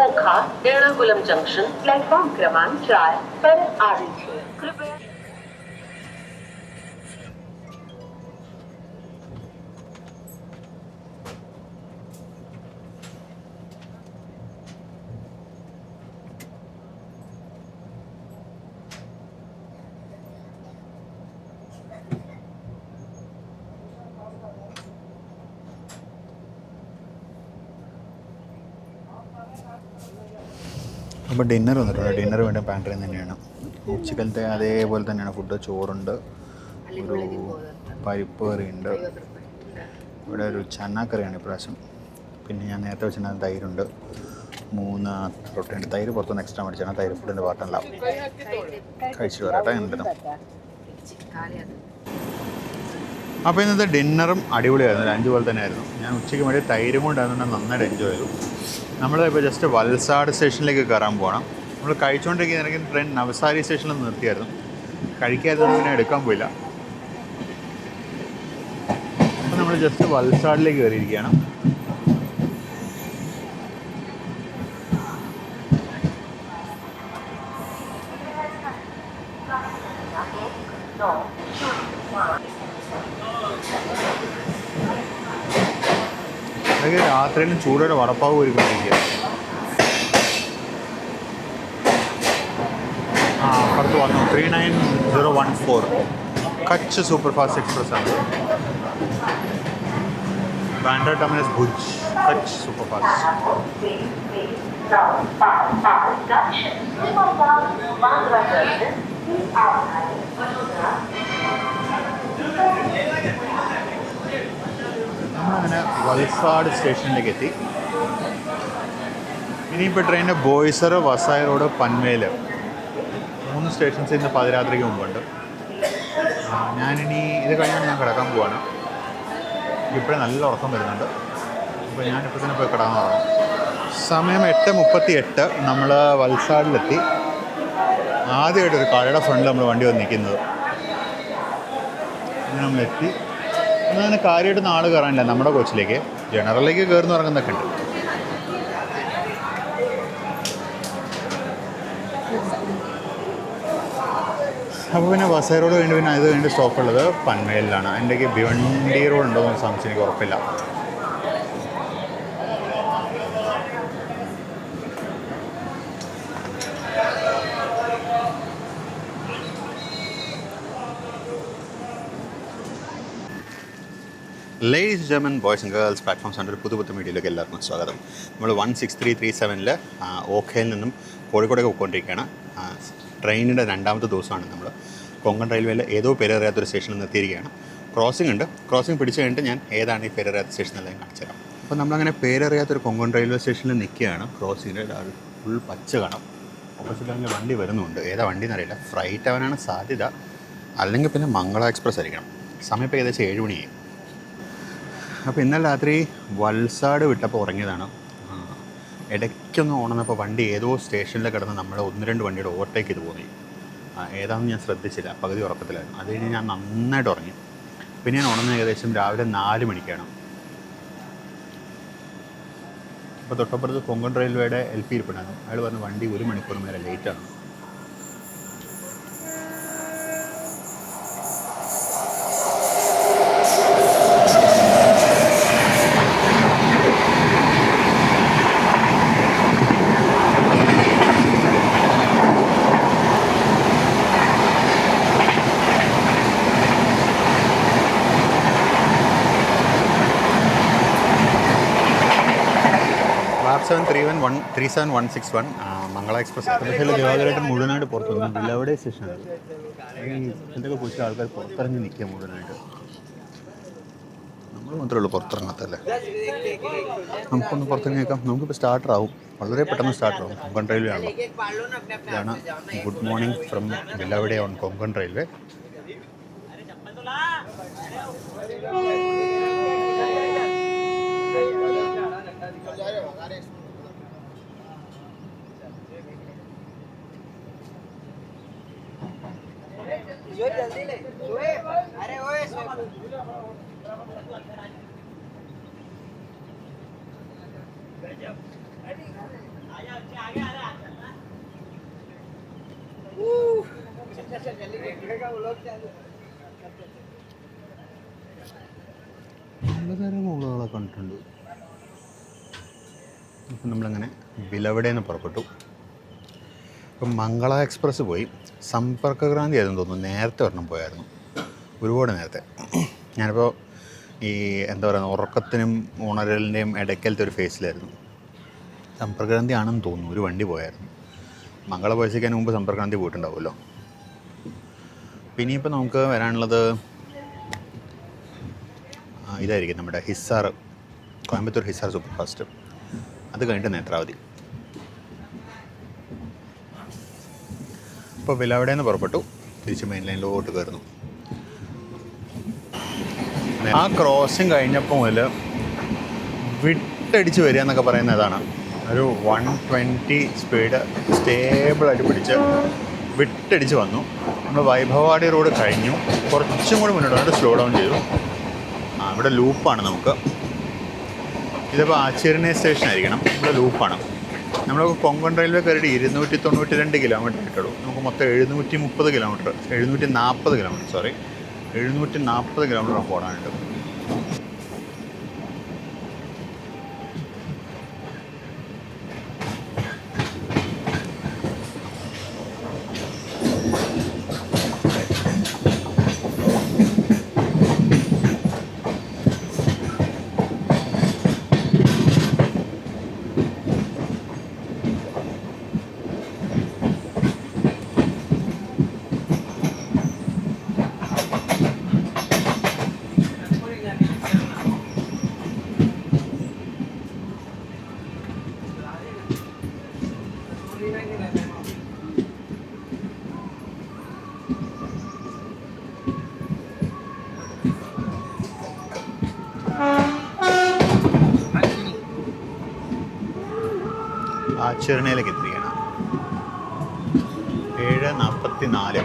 ओखा एर्णाकुलम जंक्शन प्लेटफॉर्म क्रमांक 4 पर आ रही है. कृपया ഇപ്പോൾ ഡിന്നർ വന്നിട്ടുണ്ട്. ഡിന്നർ വേണ്ട പാൻട്രി തന്നെയാണ്. ഉച്ചക്കലത്തെ അതേപോലെ തന്നെയാണ് ഫുഡ്. ചോറുണ്ട്, ഒരു പരിപ്പ് കറിയുണ്ട്, ഇവിടെ ഒരു ചന്ന കറിയാണ് ഇപ്രാവശ്യം. പിന്നെ ഞാൻ നേരത്തെ വെച്ചിട്ടുണ്ടെങ്കിൽ തൈരുണ്ട്, 3 റൊട്ടിയുണ്ട്. തൈര് പുറത്തുനിന്ന് എക്സ്ട്രാ മേടിച്ചാണ്. തൈര് ഫുഡിൻ്റെ പാട്ടല്ല. കഴിച്ചിട്ട് വരാട്ടെ എന്തിനും. അപ്പോൾ ഇന്നത്തെ ഡിന്നറും അടിപൊളിയായിരുന്നു. ലഞ്ച് പോലെ തന്നെ ആയിരുന്നു. ഞാൻ ഉച്ചയ്ക്ക് വേണ്ടി തൈരും കൊണ്ടായിരുന്നു നന്നായിട്ട് എൻജോയ് ചെയ്തു. നമ്മളിപ്പോൾ ജസ്റ്റ് വൽസാഡ് സ്റ്റേഷനിലേക്ക് കയറാൻ പോകണം. നമ്മൾ കഴിച്ചുകൊണ്ടിരിക്കുന്ന ട്രെയിൻ നവസാരി സ്റ്റേഷനിൽ നിർത്തിയായിരുന്നു. കഴിക്കാത്തതുകൊണ്ട് പിന്നെ എടുക്കാൻ പോയില്ല. അപ്പോൾ നമ്മൾ ജസ്റ്റ് വൽസാഡിലേക്ക് കയറിയിരിക്കുകയാണ്. അതൊക്കെ രാത്രിയിലും ചൂടോടെ വടപ്പാവ് ഒരുക്കൊണ്ടിരിക്കുക. അപ്പുറത്ത് വന്നു 39014 കച്ച് സൂപ്പർ ഫാസ്റ്റ് എക്സ്പ്രസ് ആണ്. Bandra terminus Bhuj Kutch super fast. നമ്മളങ്ങനെ വൽസാഡ് സ്റ്റേഷനിലേക്ക് എത്തി. ഇനിയിപ്പോൾ ട്രെയിനിൻ്റെ ബോയ്സർ, വസായി റോഡ്, പൻവേൽ 3 സ്റ്റേഷൻസ് ഇന്ന് പാതിരാത്രിക്ക് മുമ്പുണ്ട്. ഞാനിനി ഇത് കഴിഞ്ഞാൽ ഞാൻ കിടക്കാൻ പോവാണ്. ഇപ്പോഴും നല്ല ഉറക്കം വരുന്നുണ്ട്. അപ്പോൾ ഞാനിപ്പോൾ തന്നെ പോയി കിടക്കാൻ തുടങ്ങും. സമയം 8:38. നമ്മൾ വൽസാഡിലെത്തി. ആദ്യമായിട്ടൊരു കടയുടെ ഫ്രണ്ടിൽ നമ്മൾ വണ്ടി വന്ന് നിൽക്കുന്നത്. അങ്ങനെ നമ്മളെത്തി. അങ്ങനെ കാര്യമായിട്ട് നാളെ കയറാനില്ല നമ്മുടെ കോച്ചിലേക്ക്. ജനറലിലേക്ക് കയറുന്ന ഇറങ്ങുന്നൊക്കെ ഉണ്ട്. അപ്പോൾ പിന്നെ വസായി റോഡ് കഴിഞ്ഞ് പിന്നെ അത് കഴിഞ്ഞ് സ്റ്റോപ്പുള്ളത് പൻവേലിലാണ്. അതിൻ്റെക്ക് ഭിവണ്ടി റോഡ് ഉണ്ടോ എന്ന് സംശയം എനിക്ക് ഉറപ്പില്ല. Ladies Germain boys and girls platform centre പുതു മീഡിയയിലേക്ക് എല്ലാവർക്കും സ്വാഗതം. നമ്മൾ 16337 ഓഖയിൽ നിന്നും കോഴിക്കോടേക്ക് പോയിക്കൊണ്ടിരിക്കുകയാണ്. ട്രെയിനിൻ്റെ 2ാമത്തെ ദിവസമാണ്. നമ്മൾ കൊങ്കൺ റെയിൽവേയിൽ ഏതോ പേരറിയാത്തൊരു സ്റ്റേഷനിൽ നിർത്തിയിരിക്കുകയാണ്. ക്രോസിംഗ് ഉണ്ട്. ക്രോസിംഗ് പിടിച്ച് കഴിഞ്ഞിട്ട് ഞാൻ ഏതാണ് ഈ പേരറിയാത്ത സ്റ്റേഷൻ എല്ലാം കാണിച്ചു തരാം. അപ്പോൾ നമ്മളങ്ങനെ പേരറിയാത്തൊരു കൊങ്കൺ റെയിൽവേ സ്റ്റേഷനിൽ നിൽക്കുകയാണ്. ക്രോസിങ്ങിൻ്റെ ഫുൾ പച്ച കാണാം. ഓപ്പോസിറ്റ് വണ്ടി വരുന്നുണ്ട്. ഏതാ വണ്ടി എന്നറിയില്ല. ഫ്രൈറ്റ് ആവാനാണ് സാധ്യത, അല്ലെങ്കിൽ പിന്നെ മംഗള എക്സ്പ്രസ് ആയിരിക്കണം. സമയം ഇപ്പോൾ ഏകദേശം 7 മണിയായി. അപ്പോൾ ഇന്നലെ രാത്രി വൽസാഡ് വിട്ടപ്പോൾ ഉറങ്ങിയതാണ്. ഇടയ്ക്കൊന്ന് ഓണന്നപ്പോൾ വണ്ടി ഏതോ സ്റ്റേഷനിൽ കിടന്ന് നമ്മൾ 1-2 വണ്ടിയുടെ ഓവർടേക്ക് ചെയ്ത് പോയി. ഏതാണെന്ന് ഞാൻ ശ്രദ്ധിച്ചില്ല. പകുതി ഉറക്കത്തിലായിരുന്നു. അത് കഴിഞ്ഞ് ഞാൻ നന്നായിട്ട് ഉറങ്ങി. പിന്നെ ഞാൻ ഉണർന്ന് ഏകദേശം രാവിലെ 4 മണിക്കാണ്. അപ്പോൾ തൊട്ടപ്പുറത്ത് കൊങ്കൺ റെയിൽവേയുടെ LP ഇരിപ്പുണ്ടായിരുന്നു. അയാൾ പറഞ്ഞു വണ്ടി 1 മണിക്കൂർ വരെ ലേറ്റാണ്. വാപ്പ് 3731 മംഗള എക്സ്പ്രസ്. പക്ഷേ ദിവാകരായിട്ട് മുഴുവനായിട്ട് പുറത്തു വന്നു. ബിലവടെ സ്റ്റേഷനാണ്. ഇതൊക്കെ കുറിച്ച് ആൾക്കാർ പുറത്തിറങ്ങി നിൽക്കുക മുഴുവനായിട്ട്. നമ്മൾ മാത്രമേ ഉള്ളൂ പുറത്തിറങ്ങാത്തല്ലേ. നമുക്കൊന്ന് പുറത്തിറങ്ങി നിൽക്കാം. നമുക്കിപ്പോൾ സ്റ്റാർട്ടറാവും. വളരെ പെട്ടെന്ന് സ്റ്റാർട്ടറാവും. കൊങ്കൺ റെയിൽവേ ആണല്ലോ. ഇതാണ് ഗുഡ് മോർണിംഗ് ഫ്രം ബിലവടെ ഓൺ കൊങ്കൺ റെയിൽവേ. പലതരം മുകളകളെ കണ്ടിട്ടുണ്ട്. അപ്പം നമ്മളങ്ങനെ ബിലവടേന്ന് പുറപ്പെട്ടു. ഇപ്പം മംഗള എക്സ്പ്രസ് പോയി. സമ്പർക്കക്രാന്തി ആയിരുന്നു തോന്നുന്നു. നേരത്തെ ഒരെണ്ണം പോയായിരുന്നു, ഒരുപാട് നേരത്തെ. ഞാനിപ്പോൾ ഈ എന്താ പറയുക, ഉറക്കത്തിനും ഉണരലിൻ്റെയും ഇടയ്ക്കലത്തെ ഒരു ഫേസിലായിരുന്നു. സമ്പർക്കക്രാന്തി ആണെന്ന് തോന്നുന്നു. ഒരു വണ്ടി പോയായിരുന്നു. മംഗളപുഴയ്ക്ക് മുമ്പ് സമ്പർക്രാന്തി പോയിട്ടുണ്ടാവുമല്ലോ. പിന്നെ ഇപ്പോൾ നമുക്ക് വരാനുള്ളത് ഇതായിരിക്കും, നമ്മുടെ ഹിസാർ, കോയമ്പത്തൂർ ഹിസാർ സൂപ്പർ ഫാസ്റ്റ്. അത് കഴിഞ്ഞിട്ട് നേത്രാവതി. ഇപ്പോൾ വിലവടയിൽ നിന്ന് പുറപ്പെട്ടു, തിരിച്ച് മെയിൻ ലൈനിലോട്ട് കയറുന്നു. ആ ക്രോസിങ് കഴിഞ്ഞപ്പോൾ മുതൽ വിട്ടടിച്ച് വരിക എന്നൊക്കെ പറയുന്ന ഇതാണ്. ഒരു 120 സ്പീഡ് സ്റ്റേബിളായിട്ട് പിടിച്ച് വിട്ടടിച്ച് വന്നു. നമ്മൾ വൈഭവവാടി റോഡ് കഴിഞ്ഞു, കുറച്ചും കൂടി മുന്നോട്ട് വന്നിട്ട് സ്ലോ ഡൗൺ ചെയ്തു. ഇവിടെ ലൂപ്പാണ് നമുക്ക്. ഇതിപ്പോൾ ആച്ചേർണ സ്റ്റേഷൻ ആയിരിക്കണം. ഇവിടെ ലൂപ്പാണ്. നമ്മൾ കൊങ്കൺ റെയിൽവേ കയറി 292 കിലോമീറ്റർ കിട്ടുള്ളൂ. നമുക്ക് മൊത്തം 740 കിലോമീറ്റർ 740 കിലോമീറ്റർ ഓടാനുണ്ട്. ആച്ചേർണയിലേക്ക് എത്തിക്കുകയാണ്. 7:44.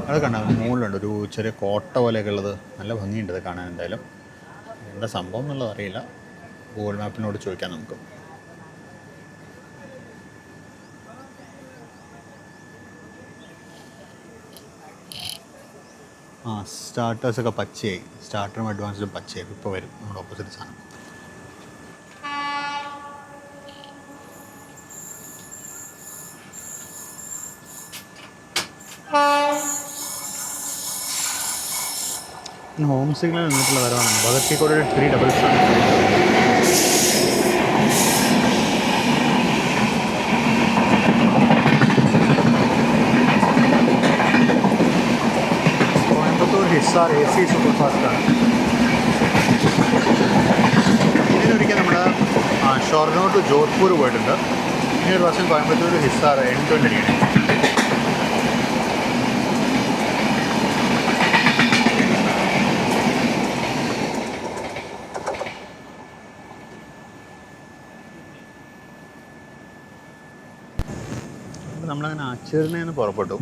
അത് കണ്ടാൽ മുകളിലുണ്ട് ഒരു ചെറിയ കോട്ട പോലെയൊക്കെ ഉള്ളത്. നല്ല ഭംഗിയുണ്ട് അത് കാണാൻ. എന്തായാലും എന്താ സംഭവം എന്നുള്ളത് അറിയില്ല. ഗൂഗിൾ മാപ്പിനോട് ചോദിക്കാം നമുക്ക്. സ്റ്റാർട്ടേഴ്സൊക്കെ പച്ചയായി. സ്റ്റാർട്ടറും അഡ്വാൻസിലും പച്ചയായി. ഇപ്പോൾ വരും നമ്മുടെ ഓപ്പോസിറ്റ് സാധനം. ഹോം സിഗ്നൽ നിന്നിട്ടുള്ള വരവാണ്. അതൊക്കെ കൂടെ 377. ഹിസാർ AC സൂപ്പർ ഫാസ്റ്റാണ്. ഇതിനൊരിക്കൽ നമ്മൾ ഷൊർണൂർ ടു ജോധ്പൂർ പോയിട്ടുണ്ട്. ഇനി ഒരു വർഷം കോയമ്പത്തൂർ ഹിസാർ N20 അടിക്കണം. നമ്മളങ്ങനെ ആച്ചേർണയിൽ നിന്ന് പുറപ്പെട്ടു.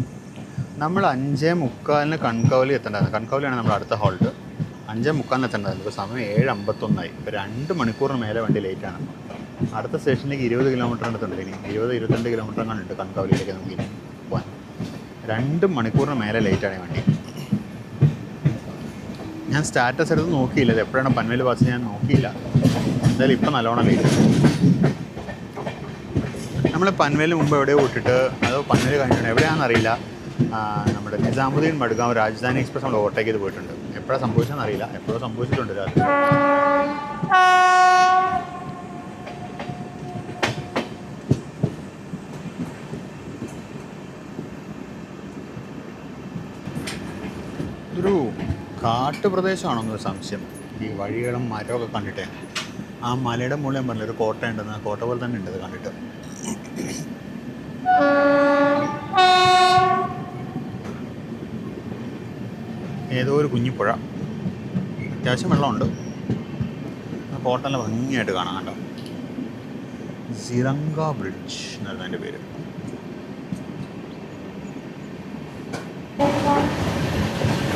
നമ്മൾ 5:45 കൺകവലി എത്തേണ്ടതാണ്. കൺകവലിയാണ് നമ്മുടെ അടുത്ത ഹോൾട്ട്. 5:45 എത്തേണ്ടതല്ല. ഇപ്പോൾ സമയം 7:51. ഇപ്പോൾ 2 മണിക്കൂറിന് മേലെ വണ്ടി ലേറ്റാണ്. അടുത്ത സ്റ്റേഷനിലേക്ക് 20 കിലോമീറ്റർ അടുത്തുണ്ട്. ഇനി 22 കിലോമീറ്റർ കണ്ടിട്ട് കൺകവലിയിലേക്ക് നമുക്ക് ഇനി പോകാൻ. 2 മണിക്കൂറിന് മേലെ ലേറ്റാണ് വണ്ടി. ഞാൻ സ്റ്റാറ്റസ് എടുത്ത് നോക്കിയില്ല. ഇത് എപ്പോഴാണ് പൻവേൽ പാസ് ഞാൻ നോക്കിയില്ല. എന്തായാലും ഇപ്പം നല്ലോണം ലേറ്റ്. നമ്മൾ പൻവേലിന് മുമ്പ് എവിടെയോ വിട്ടിട്ട്, അതോ പൻവേൽ കഴിഞ്ഞിട്ടുണ്ട് എവിടെയാണെന്നറിയില്ല, നമ്മുടെ നിസാമുദ്ദീൻ മഡ്ഗാവ് രാജധാനി എക്സ്പ്രസ് നമ്മൾ ഓവർടേക്ക് ചെയ്ത് പോയിട്ടുണ്ട്. എപ്പോഴാണ് സംഭവിച്ചതെന്ന് അറിയില്ല. എപ്പോഴും സംഭവിച്ചിട്ടുണ്ട് രാത്രി. ഇതൊരു കാട്ടുപ്രദേശമാണോ എന്നൊരു സംശയം. ഈ വഴികളും മരമൊക്കെ കണ്ടിട്ടേ. ആ മലയുടെ മുകളിൽ ഞാൻ പറഞ്ഞില്ല ഒരു കോട്ട ഉണ്ടെന്ന്. ആ കോട്ട പോലെ തന്നെ ഉണ്ട് അത് കണ്ടിട്ട്. ഏതോ ഒരു കുഞ്ഞിപ്പുഴ, അത്യാവശ്യം വെള്ളമുണ്ട്. ആ കോട്ട നല്ല ഭംഗിയായിട്ട് കാണാം. കണ്ടോ, സിറങ്ക ബ്രിഡ്ജ് എന്നായിരുന്നു അതിൻ്റെ പേര്.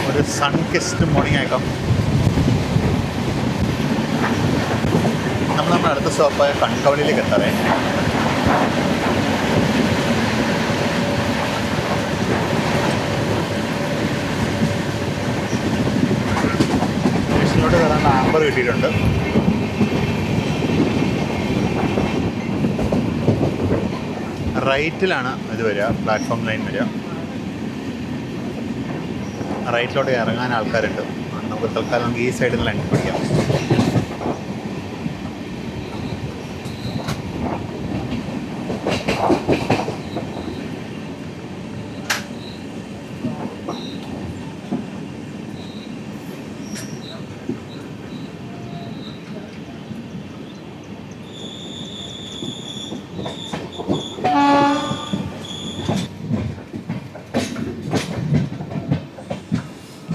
ഒരു സൺ കിസ്ഡ് മോർണിംഗ് ആയേക്കാം. നമ്മൾ നമ്മുടെ അടുത്ത സ്റ്റോപ്പായ കൺകവലിയിലേക്ക് എത്താറേ. സ്റ്റേഷനിലോട്ട് കയറാൻ ആമ്പർ കിട്ടിയിട്ടുണ്ട്. റൈറ്റിലാണ് ഇത് വരിക, പ്ലാറ്റ്ഫോം ലൈൻ വരിക. റൈറ്റിലോട്ട് ഇറങ്ങാൻ ആൾക്കാരുണ്ട്. നമുക്ക് തൽക്കാലം നമുക്ക് ഈ സൈഡിൽ നിന്ന് ലൈൻ പിടിക്കാം.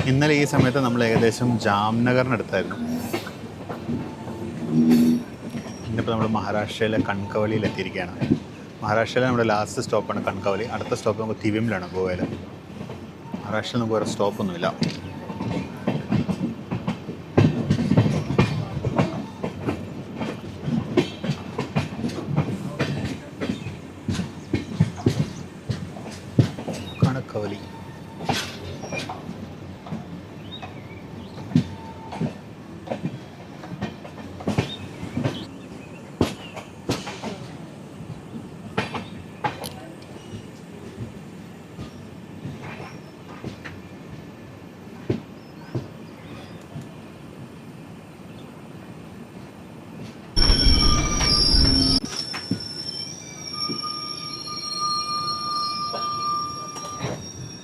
ഇന്നലെ ഈ സമയത്ത് നമ്മൾ ഏകദേശം ജാംനഗറിനടുത്തായിരുന്നു. ഇന്നിപ്പോൾ നമ്മൾ മഹാരാഷ്ട്രയിലെ കൺകവലിയിൽ എത്തിയിരിക്കുകയാണ്. മഹാരാഷ്ട്രയിലെ നമ്മുടെ ലാസ്റ്റ് സ്റ്റോപ്പാണ് കൺകവലി. അടുത്ത സ്റ്റോപ്പ് നമുക്ക് തിവിമിലാണ് ഗോവയിൽ. മഹാരാഷ്ട്രയിൽ നമുക്ക് വേറെ സ്റ്റോപ്പൊന്നുമില്ല. കണക്കവലി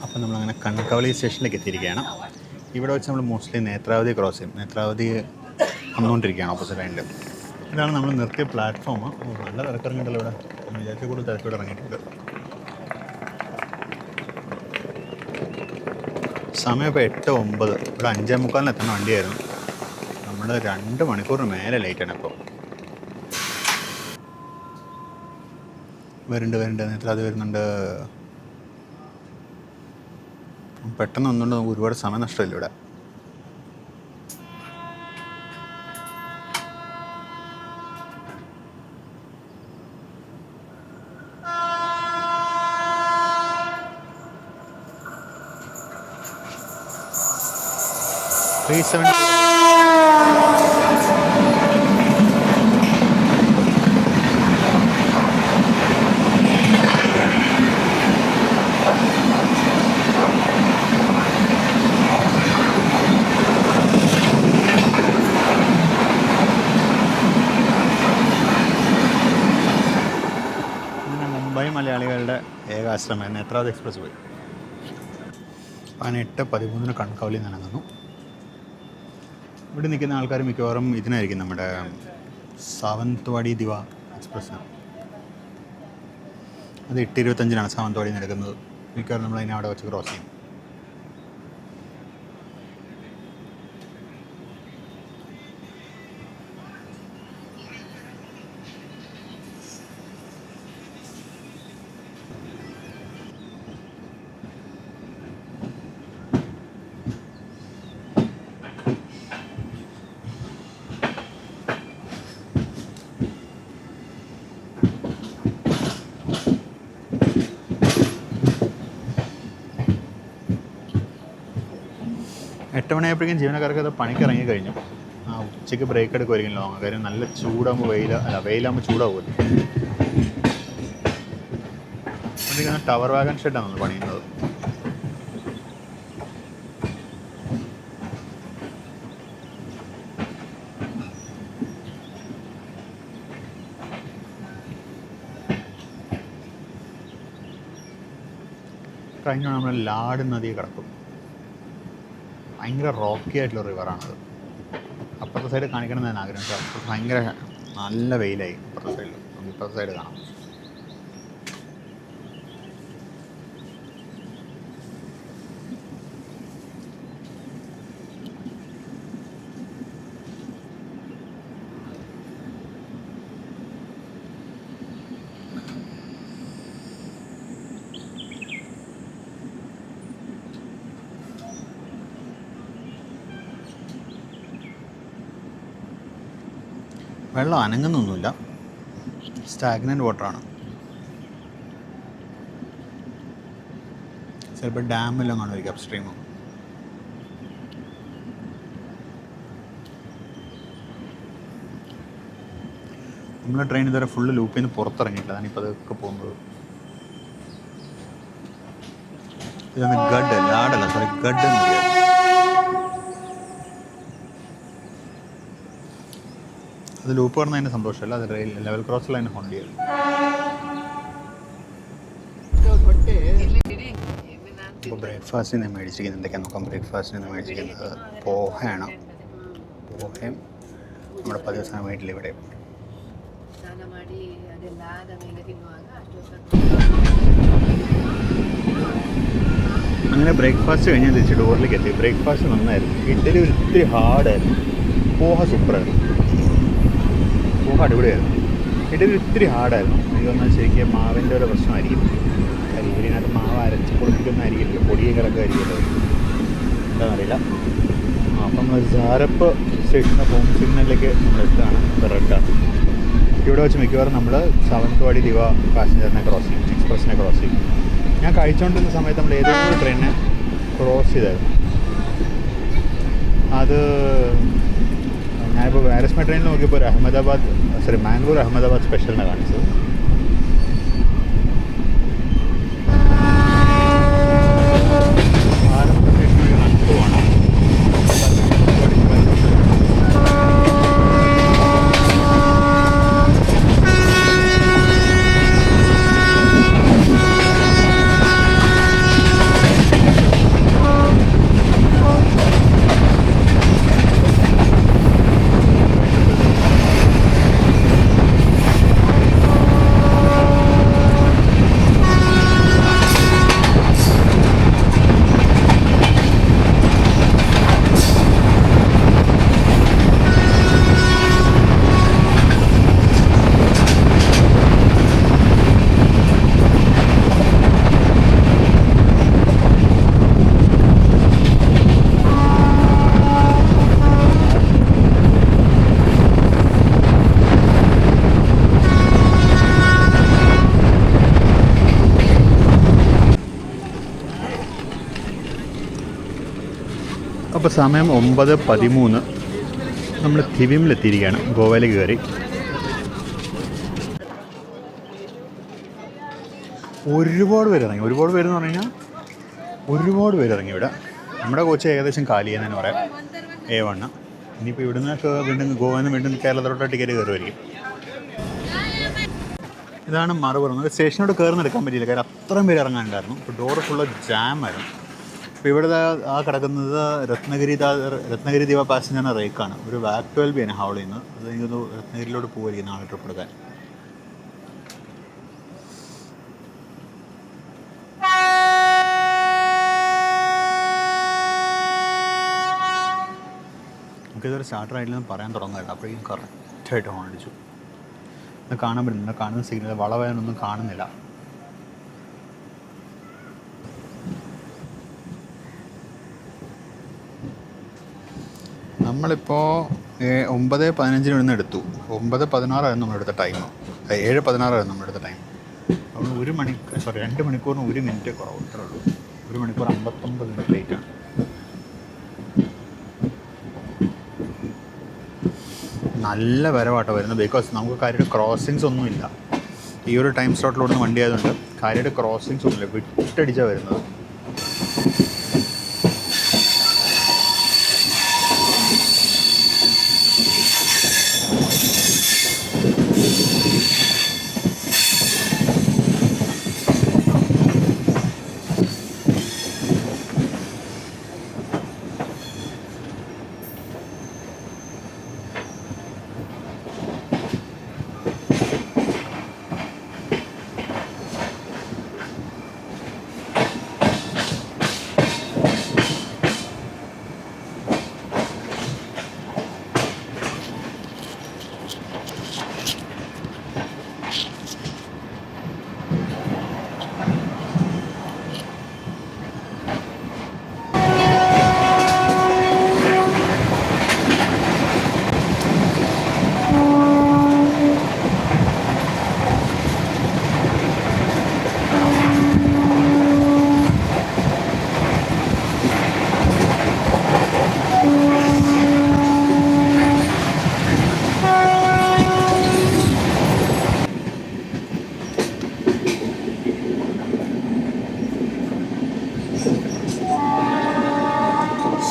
അപ്പം നമ്മളങ്ങനെ കൺകവലി സ്റ്റേഷനിലേക്ക് എത്തിയിരിക്കുകയാണ്. ഇവിടെ വെച്ച് നമ്മൾ മോസ്റ്റ്ലി നേത്രാവതി ക്രോസ് ചെയ്യും. നേത്രാവതി വന്നുകൊണ്ടിരിക്കുകയാണ് ഓപ്പോസിറ്റ് ആയിട്ട്. ഇതാണ് നമ്മൾ നിർത്തിയ പ്ലാറ്റ്ഫോം. നല്ല തിരക്കിറങ്ങിയിട്ടല്ലോ ഇവിടെ. വിചാരിച്ച കൂടുതൽ തിരക്കിവിടെ ഇറങ്ങിയിട്ടുണ്ട്. സമയം ഇപ്പോൾ 8:09. ഇവിടെ 5:45 എത്തുന്ന വണ്ടിയായിരുന്നു. നമ്മൾ 2 മണിക്കൂറിന് മേലെ ലേറ്റാണ് ഇപ്പോൾ. വരുന്നുണ്ട് നേത്രാവതി വരുന്നുണ്ട്. പെട്ടെന്ന് ഒന്നുകൊണ്ട് നമുക്ക് ഒരുപാട് സമയം നഷ്ടമില്ല ഇവിടെ. മുംബൈ മലയാളികളുടെ ഏകാശ്രമം നേത്രാവതി എക്സ്പ്രസ് പോയി. അങ്ങനെ 8:13 കൺകവലി നനങ്ങുന്നു. ഇവിടെ നിൽക്കുന്ന ആൾക്കാർ മിക്കവാറും ഇതിനായിരിക്കും, നമ്മുടെ സാവന്ത്വാടി ദിവ എക്സ്പ്രസ്സിനാണ്. അത് 8:25 സാവന്ത്വാടി നടക്കുന്നത്. മിക്കവാറും നമ്മൾ അതിനെ അവിടെ വെച്ച് ക്രോസ് ചെയ്യും. എട്ട് മണിയായപ്പോഴേക്കും ജീവനക്കാർക്ക് അത് പണിക്ക് ഇറങ്ങി കഴിഞ്ഞു. ഉച്ചയ്ക്ക് ബ്രേക്ക് എടുക്കുമായിരിക്കുമല്ലോ. കാര്യം നല്ല ചൂടാകുമ്പോൾ വെയിലാകുമ്പോൾ ചൂടാവുമല്ലോ. അതുകൊണ്ട് ടവർ വാഗൺ ഷെഡാണ് നമ്മൾ പണിയുന്നത്. കഴിഞ്ഞ നമ്മൾ ലാഡ് നദി കിടക്കും. ഭയങ്കര റോക്കി ആയിട്ടുള്ള റിവറാണത്. അപ്പുറത്തെ സൈഡ് കാണിക്കണം എന്ന് ആഗ്രഹം. പക്ഷേ ഭയങ്കര നല്ല വെയിലായി അപ്പുറത്തെ സൈഡിൽ. നമുക്ക് ഇപ്പുറത്തെ സൈഡ് കാണാം. വെള്ളം അനങ്ങുന്നൊന്നുമില്ല, സ്റ്റാഗ്നൻ്റ് വാട്ടറാണ്. ചിലപ്പോൾ ഡാമെല്ലാം കാണുമായിരിക്കും അപ്സ്ട്രീം. നമ്മളെ ട്രെയിൻ ഇതുവരെ ഫുള്ള് ലൂപ്പിൽ നിന്ന് പുറത്തിറങ്ങിയിട്ടില്ല. അതാണിപ്പോൾ അതൊക്കെ പോകുന്നത്. ഇതാണ് ഗഡ്, ലാഡല്ല, സോറി, ഗഡ് എന്ന് പറയാം. അത് ലൂപ്പ് പറഞ്ഞതിൻ്റെ സന്തോഷമല്ല, അത് ലെവൽ ക്രോസിൽ അതിനെ ഹോണ്ട് ചെയ്യൽ. ഇപ്പോൾ ബ്രേക്ക്ഫാസ്റ്റിന് മേടിച്ചിരിക്കുന്നത് എന്തൊക്കെയാണ് നോക്കാം. ബ്രേക്ക്ഫാസ്റ്റിന് മേടിച്ചിരിക്കുന്നത് പോഹയാണ്. പോഹയും നമ്മുടെ 10 ദിവസം വീട്ടിലിവിടെ. അങ്ങനെ ബ്രേക്ക്ഫാസ്റ്റ് കഴിഞ്ഞാൽ തിരിച്ച് ഡോറിലേക്ക് എത്തി. ബ്രേക്ക്ഫാസ്റ്റ് നന്നായിരുന്നു. ഇഡ്ഡലി ഒത്തിരി ഹാർഡായിരുന്നു. പോഹ സൂപ്പറായിരുന്നു. പോഹ അടിപൊളിയായിരുന്നു. ഇഡ്ഡലി ഒത്തിരി ഹാർഡായിരുന്നു. എനിക്ക് തോന്നുന്നത് ശരിക്കും മാവിൻ്റെ ഒരു പ്രശ്നമായിരിക്കും. കാര്യം ഇതിനകത്ത് മാവ് അരച്ച് പൊളിപ്പിക്കുന്നതായിരിക്കില്ല, പൊടിയെ കിടക്കുമായിരിക്കുമല്ലോ, എന്താണെന്നറിയില്ല. അപ്പം നമ്മൾ ജാരപ്പ് സ്റ്റേഷൻ്റെ ഹോം സിഗ്നലിലേക്ക് നമ്മൾ എത്തുകയാണ്. ബെറട്ട ഇവിടെ വെച്ച് മിക്കവാറും നമ്മൾ സാവന്തവാടി ദിവ പാസഞ്ചറിനെ ക്രോസ് ചെയ്യും, എക്സ്പ്രസ്സിനെ ക്രോസ് ചെയ്യും. ഞാൻ കഴിച്ചുകൊണ്ടിരുന്ന സമയത്ത് നമ്മൾ ഏതെങ്കിലും ഒരു ട്രെയിനെ ക്രോസ് ചെയ്തായിരുന്നു. അത് ഞാനിപ്പോൾ വാരസ്മ ട്രെയിനിൽ നോക്കിയപ്പോൾ ഒരു മാംഗ്ലൂർ അഹമ്മദാബാദ് സ്പെഷ്യലിനെ കാണിച്ചത്. ആലപ്പുഴ സ്റ്റേഷനിൽ നടത്തുവാണ്. അപ്പോൾ സമയം 9:13. നമ്മൾ തിവിമിലെത്തിയിരിക്കുകയാണ്. ഗോവയിലേക്ക് കയറി. ഒരുപാട് പേര് ഇറങ്ങി. ഒരുപാട് പേരെന്ന് പറഞ്ഞു കഴിഞ്ഞാൽ ഒരുപാട് പേര് ഇറങ്ങി ഇവിടെ. നമ്മുടെ കോച്ച് ഏകദേശം കാലിയെന്ന് തന്നെ പറയാം. A1. ഇനിയിപ്പോൾ ഇവിടുന്ന് വീണ്ടും ഗോവയിൽ നിന്ന് വീണ്ടും കേരളത്തിലോട്ട് ടിക്കറ്റ് കയറുമായിരിക്കും. ഇതാണ് മറുപുറം. സ്റ്റേഷനോട് കയറുന്നെടുക്കാൻ പറ്റിയില്ല, കാര്യം അത്രയും പേര് ഇറങ്ങാനുണ്ടായിരുന്നു. ഇപ്പോൾ ഡോറ് ഫുള്ള് ജാമായിരുന്നു. ഇപ്പോൾ ഇവിടെ ആ കിടക്കുന്നത് രത്നഗിരി ദിവ പാസഞ്ചറിൻ്റെ റേക്കാണ്. ഒരു വാക് 12 ആണ് ഹൗളിൽ നിന്ന്. അത് എനിക്കൊന്ന് രത്നഗിരിയിലോട്ട് പോയിരിക്കും നാളെ ട്രിപ്പ് എടുക്കാൻ. നമുക്കിതൊരു സ്റ്റാർട്ടർ ആയില്ലെന്ന് പറയാൻ തുടങ്ങുകയല്ല, അപ്പോഴേക്കും കറക്റ്റായിട്ട് ഹോൺ അടിച്ചു. ഇത് കാണാൻ പറ്റുന്നില്ല, കാണുന്ന സിഗ്നൽ വളവാനൊന്നും കാണുന്നില്ല. നമ്മളിപ്പോൾ 9:15 നിന്ന് എടുത്തു. 9:16 നമ്മളെടുത്ത ടൈം. 7:16 നമ്മളെടുത്ത ടൈം. അതുകൊണ്ട് 2 മണിക്കൂറിന് 1 മിനിറ്റ് കുറവ് ഇത്രേ ഉള്ളൂ. 1 മണിക്കൂർ 59 മിനിറ്റ് ലേറ്റാണ്. നല്ല വരവാട്ടോ വരുന്നത്. ബിക്കോസ് നമുക്ക് കാര്യമായിട്ട് ക്രോസിങ്സ് ഒന്നുമില്ല. ഈ ഒരു ടൈം സ്ലോട്ടിലോടുന്ന വണ്ടി ആയതുകൊണ്ട് കാര്യമായിട്ട് ക്രോസിങ്സ് ഒന്നുമില്ല. വിട്ടടിച്ചാണ് വരുന്നത്.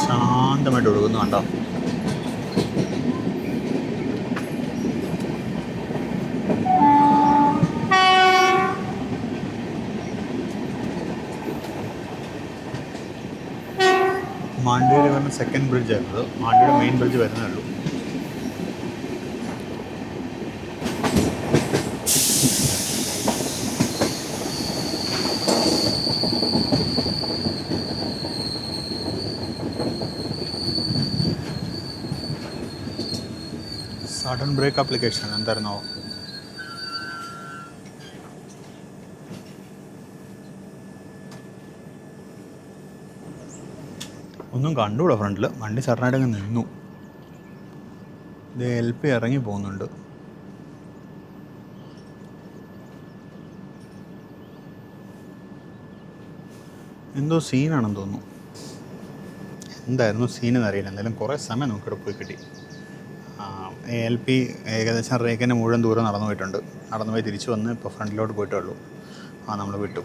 ശാന്തമായിട്ട് ഒഴുകുന്നു കണ്ടോ. മാണ്ഡ്യയിൽ വരുന്ന സെക്കൻഡ് ബ്രിഡ്ജ് ആയിരുന്നത്. മാണ്ഡ്യയുടെ മെയിൻ ബ്രിഡ്ജ് വരുന്നേ ഉള്ളൂ. സഡൻ ബ്രേക്ക് ആപ്ലിക്കേഷൻ എന്തായിരുന്നോ? ഒന്നും കണ്ടുകൂടാ ഫ്രണ്ടിൽ. വണ്ടി സഡനായിട്ട് അങ്ങ് നിന്നു. ഇത് LP ഇറങ്ങി പോകുന്നുണ്ട്. എന്തോ സീനാണെന്ന് തോന്നുന്നു. എന്തായിരുന്നു സീനെന്ന് അറിയില്ല. എന്തായാലും കുറേ സമയം നമുക്കിവിടെ പോയി കിട്ടി. LP ഏകദേശം റേക്കിൻ്റെ മുഴുവൻ ദൂരം നടന്നു പോയിട്ടുണ്ട്. നടന്നു പോയി തിരിച്ചു വന്ന് ഇപ്പോൾ ഫ്രണ്ടിലോട്ട് പോയിട്ടേ ഉള്ളൂ. നമ്മൾ വിട്ടു.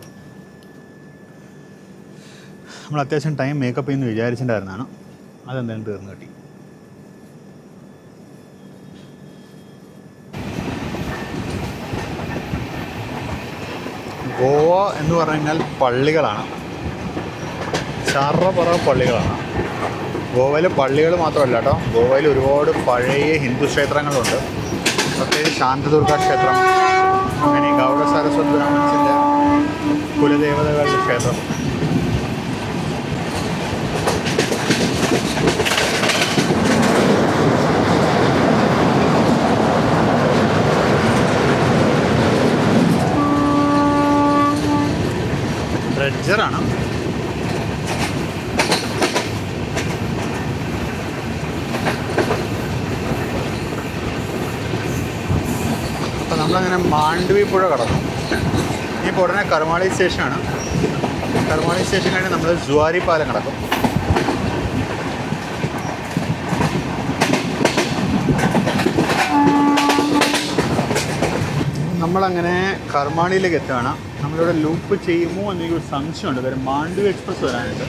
നമ്മൾ അത്യാവശ്യം ടൈം മേക്കപ്പ് ചെയ്യുന്നു വിചാരിച്ചിട്ടുണ്ടായിരുന്നതാണ്. അതെന്തായാലും തീർന്നു കിട്ടി. ഗോവ എന്ന് പറഞ്ഞു കഴിഞ്ഞാൽ പള്ളികളാണ്. ചറപറ പള്ളികളാണ്. ഗോവയിൽ പള്ളികൾ മാത്രമല്ല കേട്ടോ, ഗോവയിൽ ഒരുപാട് പഴയ ഹിന്ദു ക്ഷേത്രങ്ങളുണ്ട്. പ്രത്യേകിച്ച് ശാന്തദുർഗ ക്ഷേത്രം, അങ്ങനെ ഗൗഡ സരസ്വതി ബ്രാഹ്മൺസിൻ്റെ കുലദേവതകളുടെ ക്ഷേത്രം. ഡ്രെഡ്ജറാണ്. അപ്പോൾ നമ്മളങ്ങനെ മാണ്ഡവി പുഴ കടന്നു. ഇനിയിപ്പോൾ ഉടനെ കർമാളി സ്റ്റേഷനാണ്. കർമാളി സ്റ്റേഷൻ കഴിഞ്ഞ് നമ്മൾ ജുവാരി പാലം കിടക്കും. നമ്മളങ്ങനെ കർമാളിയിലേക്ക് എത്തുകയാണ്. നമ്മളിവിടെ ലൂപ്പ് ചെയ്യുമോ എന്നൊരു സംശയമുണ്ട്. കാര്യം മാണ്ഡവി എക്സ്പ്രസ് വരാനുണ്ട്.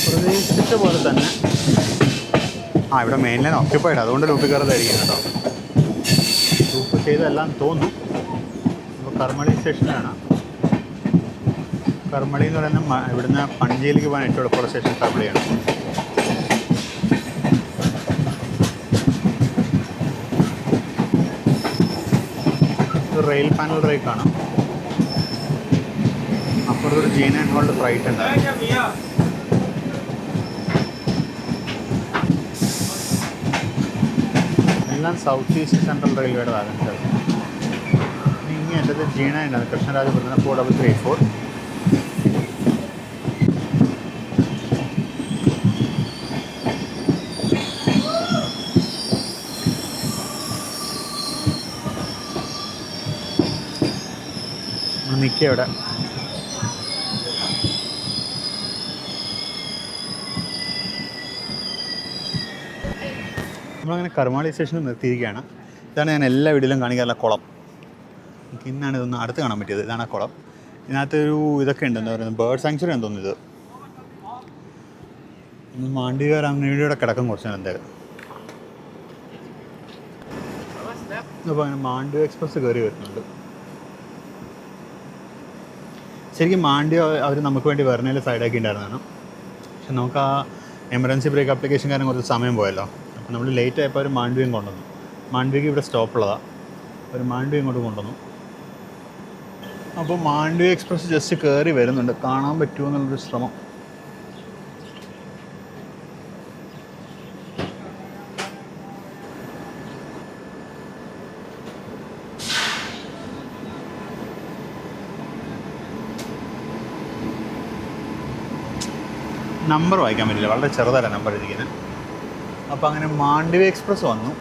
പ്രതീക്ഷിച്ച പോലെ തന്നെ ഇവിടെ മെയിൻ ലൈൻ ഓക്യുപ്പൈഡ്, അതുകൊണ്ട് ലൂപ്പ് കയറുന്നതായിരിക്കും കേട്ടോ. ലൂപ്പ് ചെയ്തെല്ലാം തോന്നും. അപ്പോൾ കർമ്മളി സ്റ്റേഷനിലാണ്. കർമ്മളി എന്ന് പറയുന്നത് ഇവിടുന്ന് പണജിയിലേക്ക് പോകാൻ ഏറ്റവും എളുപ്പമുള്ള സ്റ്റേഷൻ കർമ്മളിയാണ്. ഇത് റെയിൽ പാനൽ ബ്രേക്കാണ്. അപ്പുറത്തൊരു G9 ഹോൾഡ് ഫ്ലൈറ്റ് ഉണ്ട്. എല്ലാം സൗത്ത് ഈസ്റ്റ് സെൻട്രൽ റെയിൽവേയുടെ വാഗൻസ്. ഇനി എൻ്റെ G9 ആണ്, കൃഷ്ണരാജപുരം 4334. നിൽക്കുക ഇവിടെ. നമ്മളങ്ങനെ കർമാളി സ്റ്റേഷനിൽ നിർത്തിയിരിക്കുകയാണ്. ഇതാണ് ഞാൻ എല്ലാ വീഡിയോയിലും കാണിക്കാറുള്ള കുളം. എനിക്ക് ഇന്നാണ് ഇതൊന്ന് അടുത്ത് കാണാൻ പറ്റിയത്. ഇതാണ് ആ കുളം. ഇതിനകത്തൊരു ഇതൊക്കെ ഉണ്ട്, എന്താ പറയുന്നത്, ബേർഡ് സാങ്ച്വറി ആണെന്ന് തോന്നുന്നത്. മാണ്ഡവികാർ അങ്ങനെയുടെ കിടക്കും കുറച്ച് നേരം എന്തായാലും. അപ്പോൾ അങ്ങനെ മാണ്ഡവി എക്സ്പ്രസ് കയറി വരുന്നുണ്ട്. ശരിക്കും മാണ്ഡവി അവർ നമുക്ക് വേണ്ടി വെർണയിൽ സൈഡാക്കി ഉണ്ടായിരുന്നതാണ്. പക്ഷെ നമുക്ക് ആ എമർജൻസി ബ്രേക്ക് ആപ്ലിക്കേഷൻ കാരണം കുറച്ച് സമയം പോയല്ലോ. അപ്പോൾ നമ്മൾ ലേറ്റ് ആയപ്പോൾ അവർ മാണ്ഡവിയും കൊണ്ടുവന്നു. മാണ്ഡവിക്ക് ഇവിടെ സ്റ്റോപ്പുള്ളതാണ്. അവർ മാണ്ഡവി ഇങ്ങോട്ട് കൊണ്ടുവന്നു. അപ്പോൾ മാണ്ഡവി എക്സ്പ്രസ് ജസ്റ്റ് കയറി വരുന്നുണ്ട്. കാണാൻ പറ്റുമോ എന്നുള്ളൊരു ശ്രമം. നമ്പർ വായിക്കാൻ പറ്റില്ല, വളരെ ചെറുതല്ല നമ്പർ ഇരിക്കുന്നത്. അപ്പോൾ അങ്ങനെ മാണ്ഡവി എക്സ്പ്രസ് വന്നു.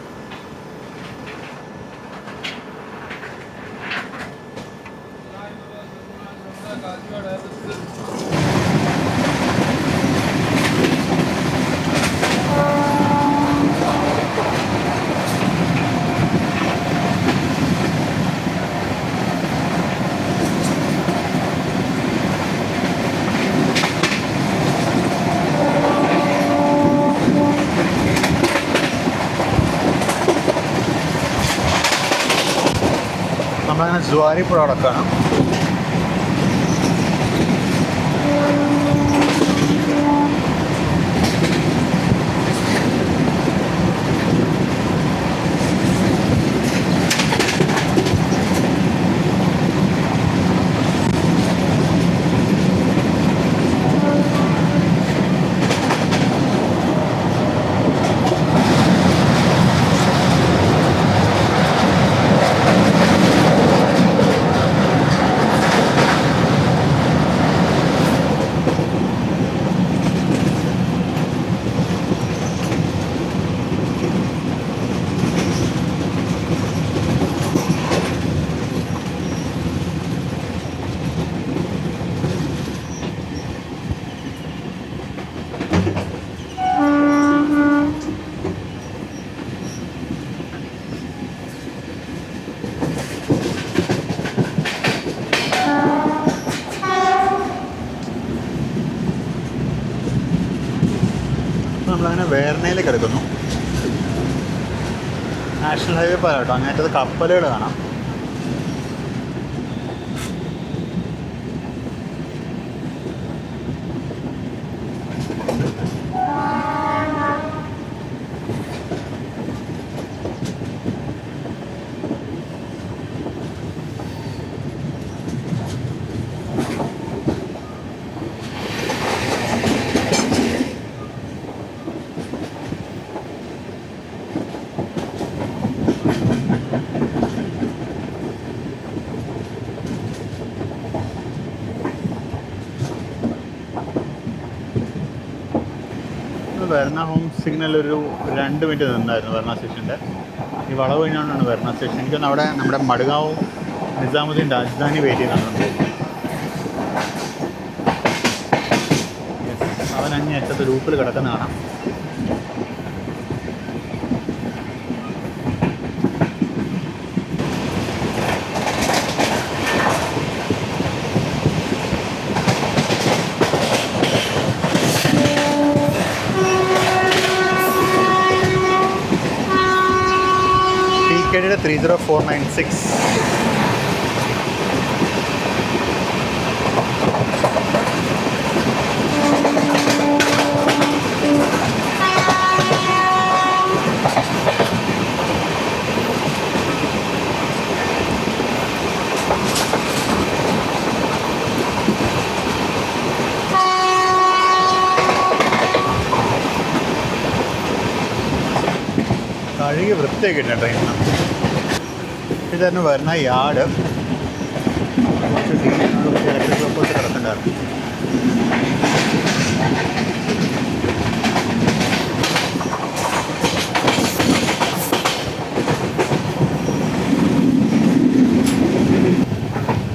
ഇതാണ് ജുവാരി പ്രോഡക്റ്റാണ്. നമ്മളങ്ങനെ വേർനയിലേക്ക് എടുക്കുന്നു. നാഷണൽ ഹൈവേ പോലെ കേട്ടോ, അങ്ങനത്തെ കപ്പലുകൾ കാണാം. വെർണ ഹോം സിഗ്നൽ ഒരു 2 മിനിറ്റ് നിന്നായിരുന്നു വെർണ സ്റ്റേഷൻ്റെ. ഈ വളവ് കഴിഞ്ഞാണ് വെർണ സ്റ്റേഷൻ. എനിക്കൊന്ന് അവിടെ നമ്മുടെ മഡ്ഗാവ് നിസാമുദ്ദീൻ രാജധാനി വെയിറ്റ് ചെയ്യുന്നുണ്ടെന്ന് തോന്നുന്നു. അവൻ അങ്ങേ അറ്റത്ത് ലൂപ്പിൽ കിടക്കുന്ന കാണാം. TKD 30496. കഴുകി വൃത്തിയാക്കി ഇട്ട ട്രെയിനിന്. ഇതായിരുന്നു വരുന്ന യാർഡ്. കുറച്ച് ഇലക്ട്രിക് വെഹിക്കിൾസ് കിടക്കുന്നുണ്ടായിരുന്നു.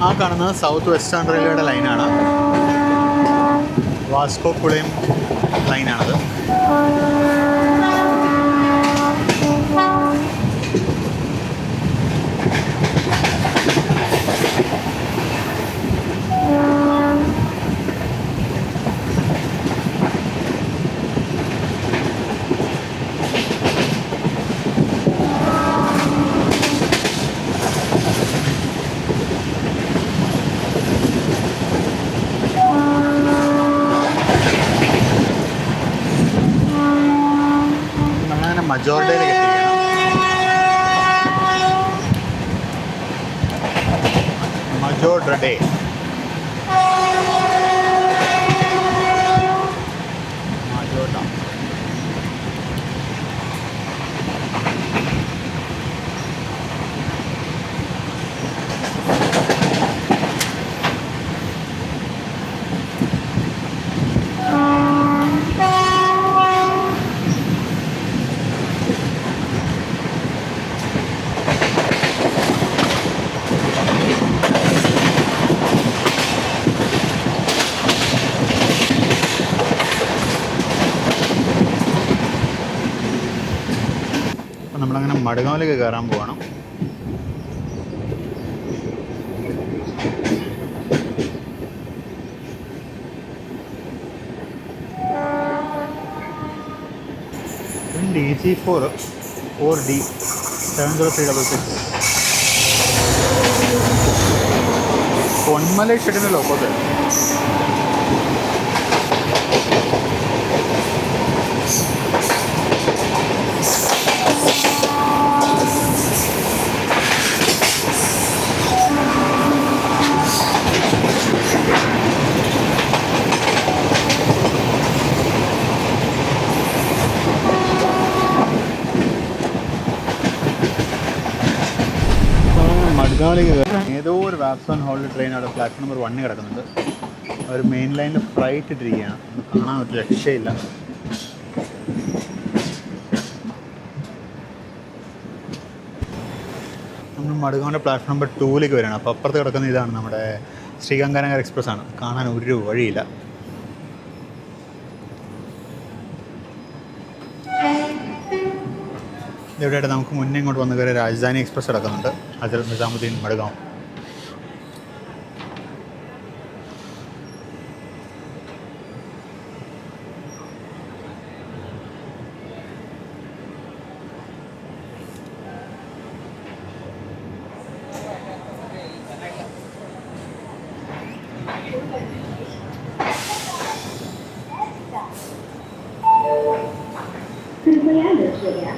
ആ കാണുന്നത് സൗത്ത് വെസ്റ്റേൺ റെയിൽവേയുടെ ലൈനാണ്. വാസ്കോ പുളയും ലൈനാണത്. മജോർഡയിലേക്ക് എത്തിക്കണം. മജോർഡേ മജോർഡ. നമ്മളങ്ങനെ മഡ്ഗാവിലേക്ക് കയറാൻ പോകണം. DC4 4D 70366. हिमालय शेडीने लोकत आहे. മഡ്ഗാവിലേക്ക് ഏതോ ഒരു വാപ്സോൺ ഹോളിൽ ട്രെയിൻ അവിടെ പ്ലാറ്റ്ഫോം നമ്പർ 1 കിടക്കുന്നുണ്ട്. അവർ മെയിൻ ലൈനിൽ ഫ്ലൈറ്റ് ഇട്ടിരിക്കുകയാണ്. കാണാൻ ഒരു രക്ഷയില്ല. നമ്മൾ മഡ്ഗാവിൻ്റെ പ്ലാറ്റ്ഫോം നമ്പർ 2ലേക്ക് വരികയാണ്. അപ്പോൾ അപ്പുറത്ത് കിടക്കുന്ന ഇതാണ് നമ്മുടെ ശ്രീഗംഗാനഗർ എക്സ്പ്രസ് ആണ്. കാണാൻ ഒരു വഴിയില്ല. ഇവിടെയായിട്ട് നമുക്ക് മുന്നേ ഇങ്ങോട്ട് വന്ന് കയറിയ രാജധാനി എക്സ്പ്രസ് കിടക്കുന്നുണ്ട്. ഹസ്രത്ത് നിസാമുദ്ദീൻ മഡ്ഗാവ്. कृपया लक्ष द्या.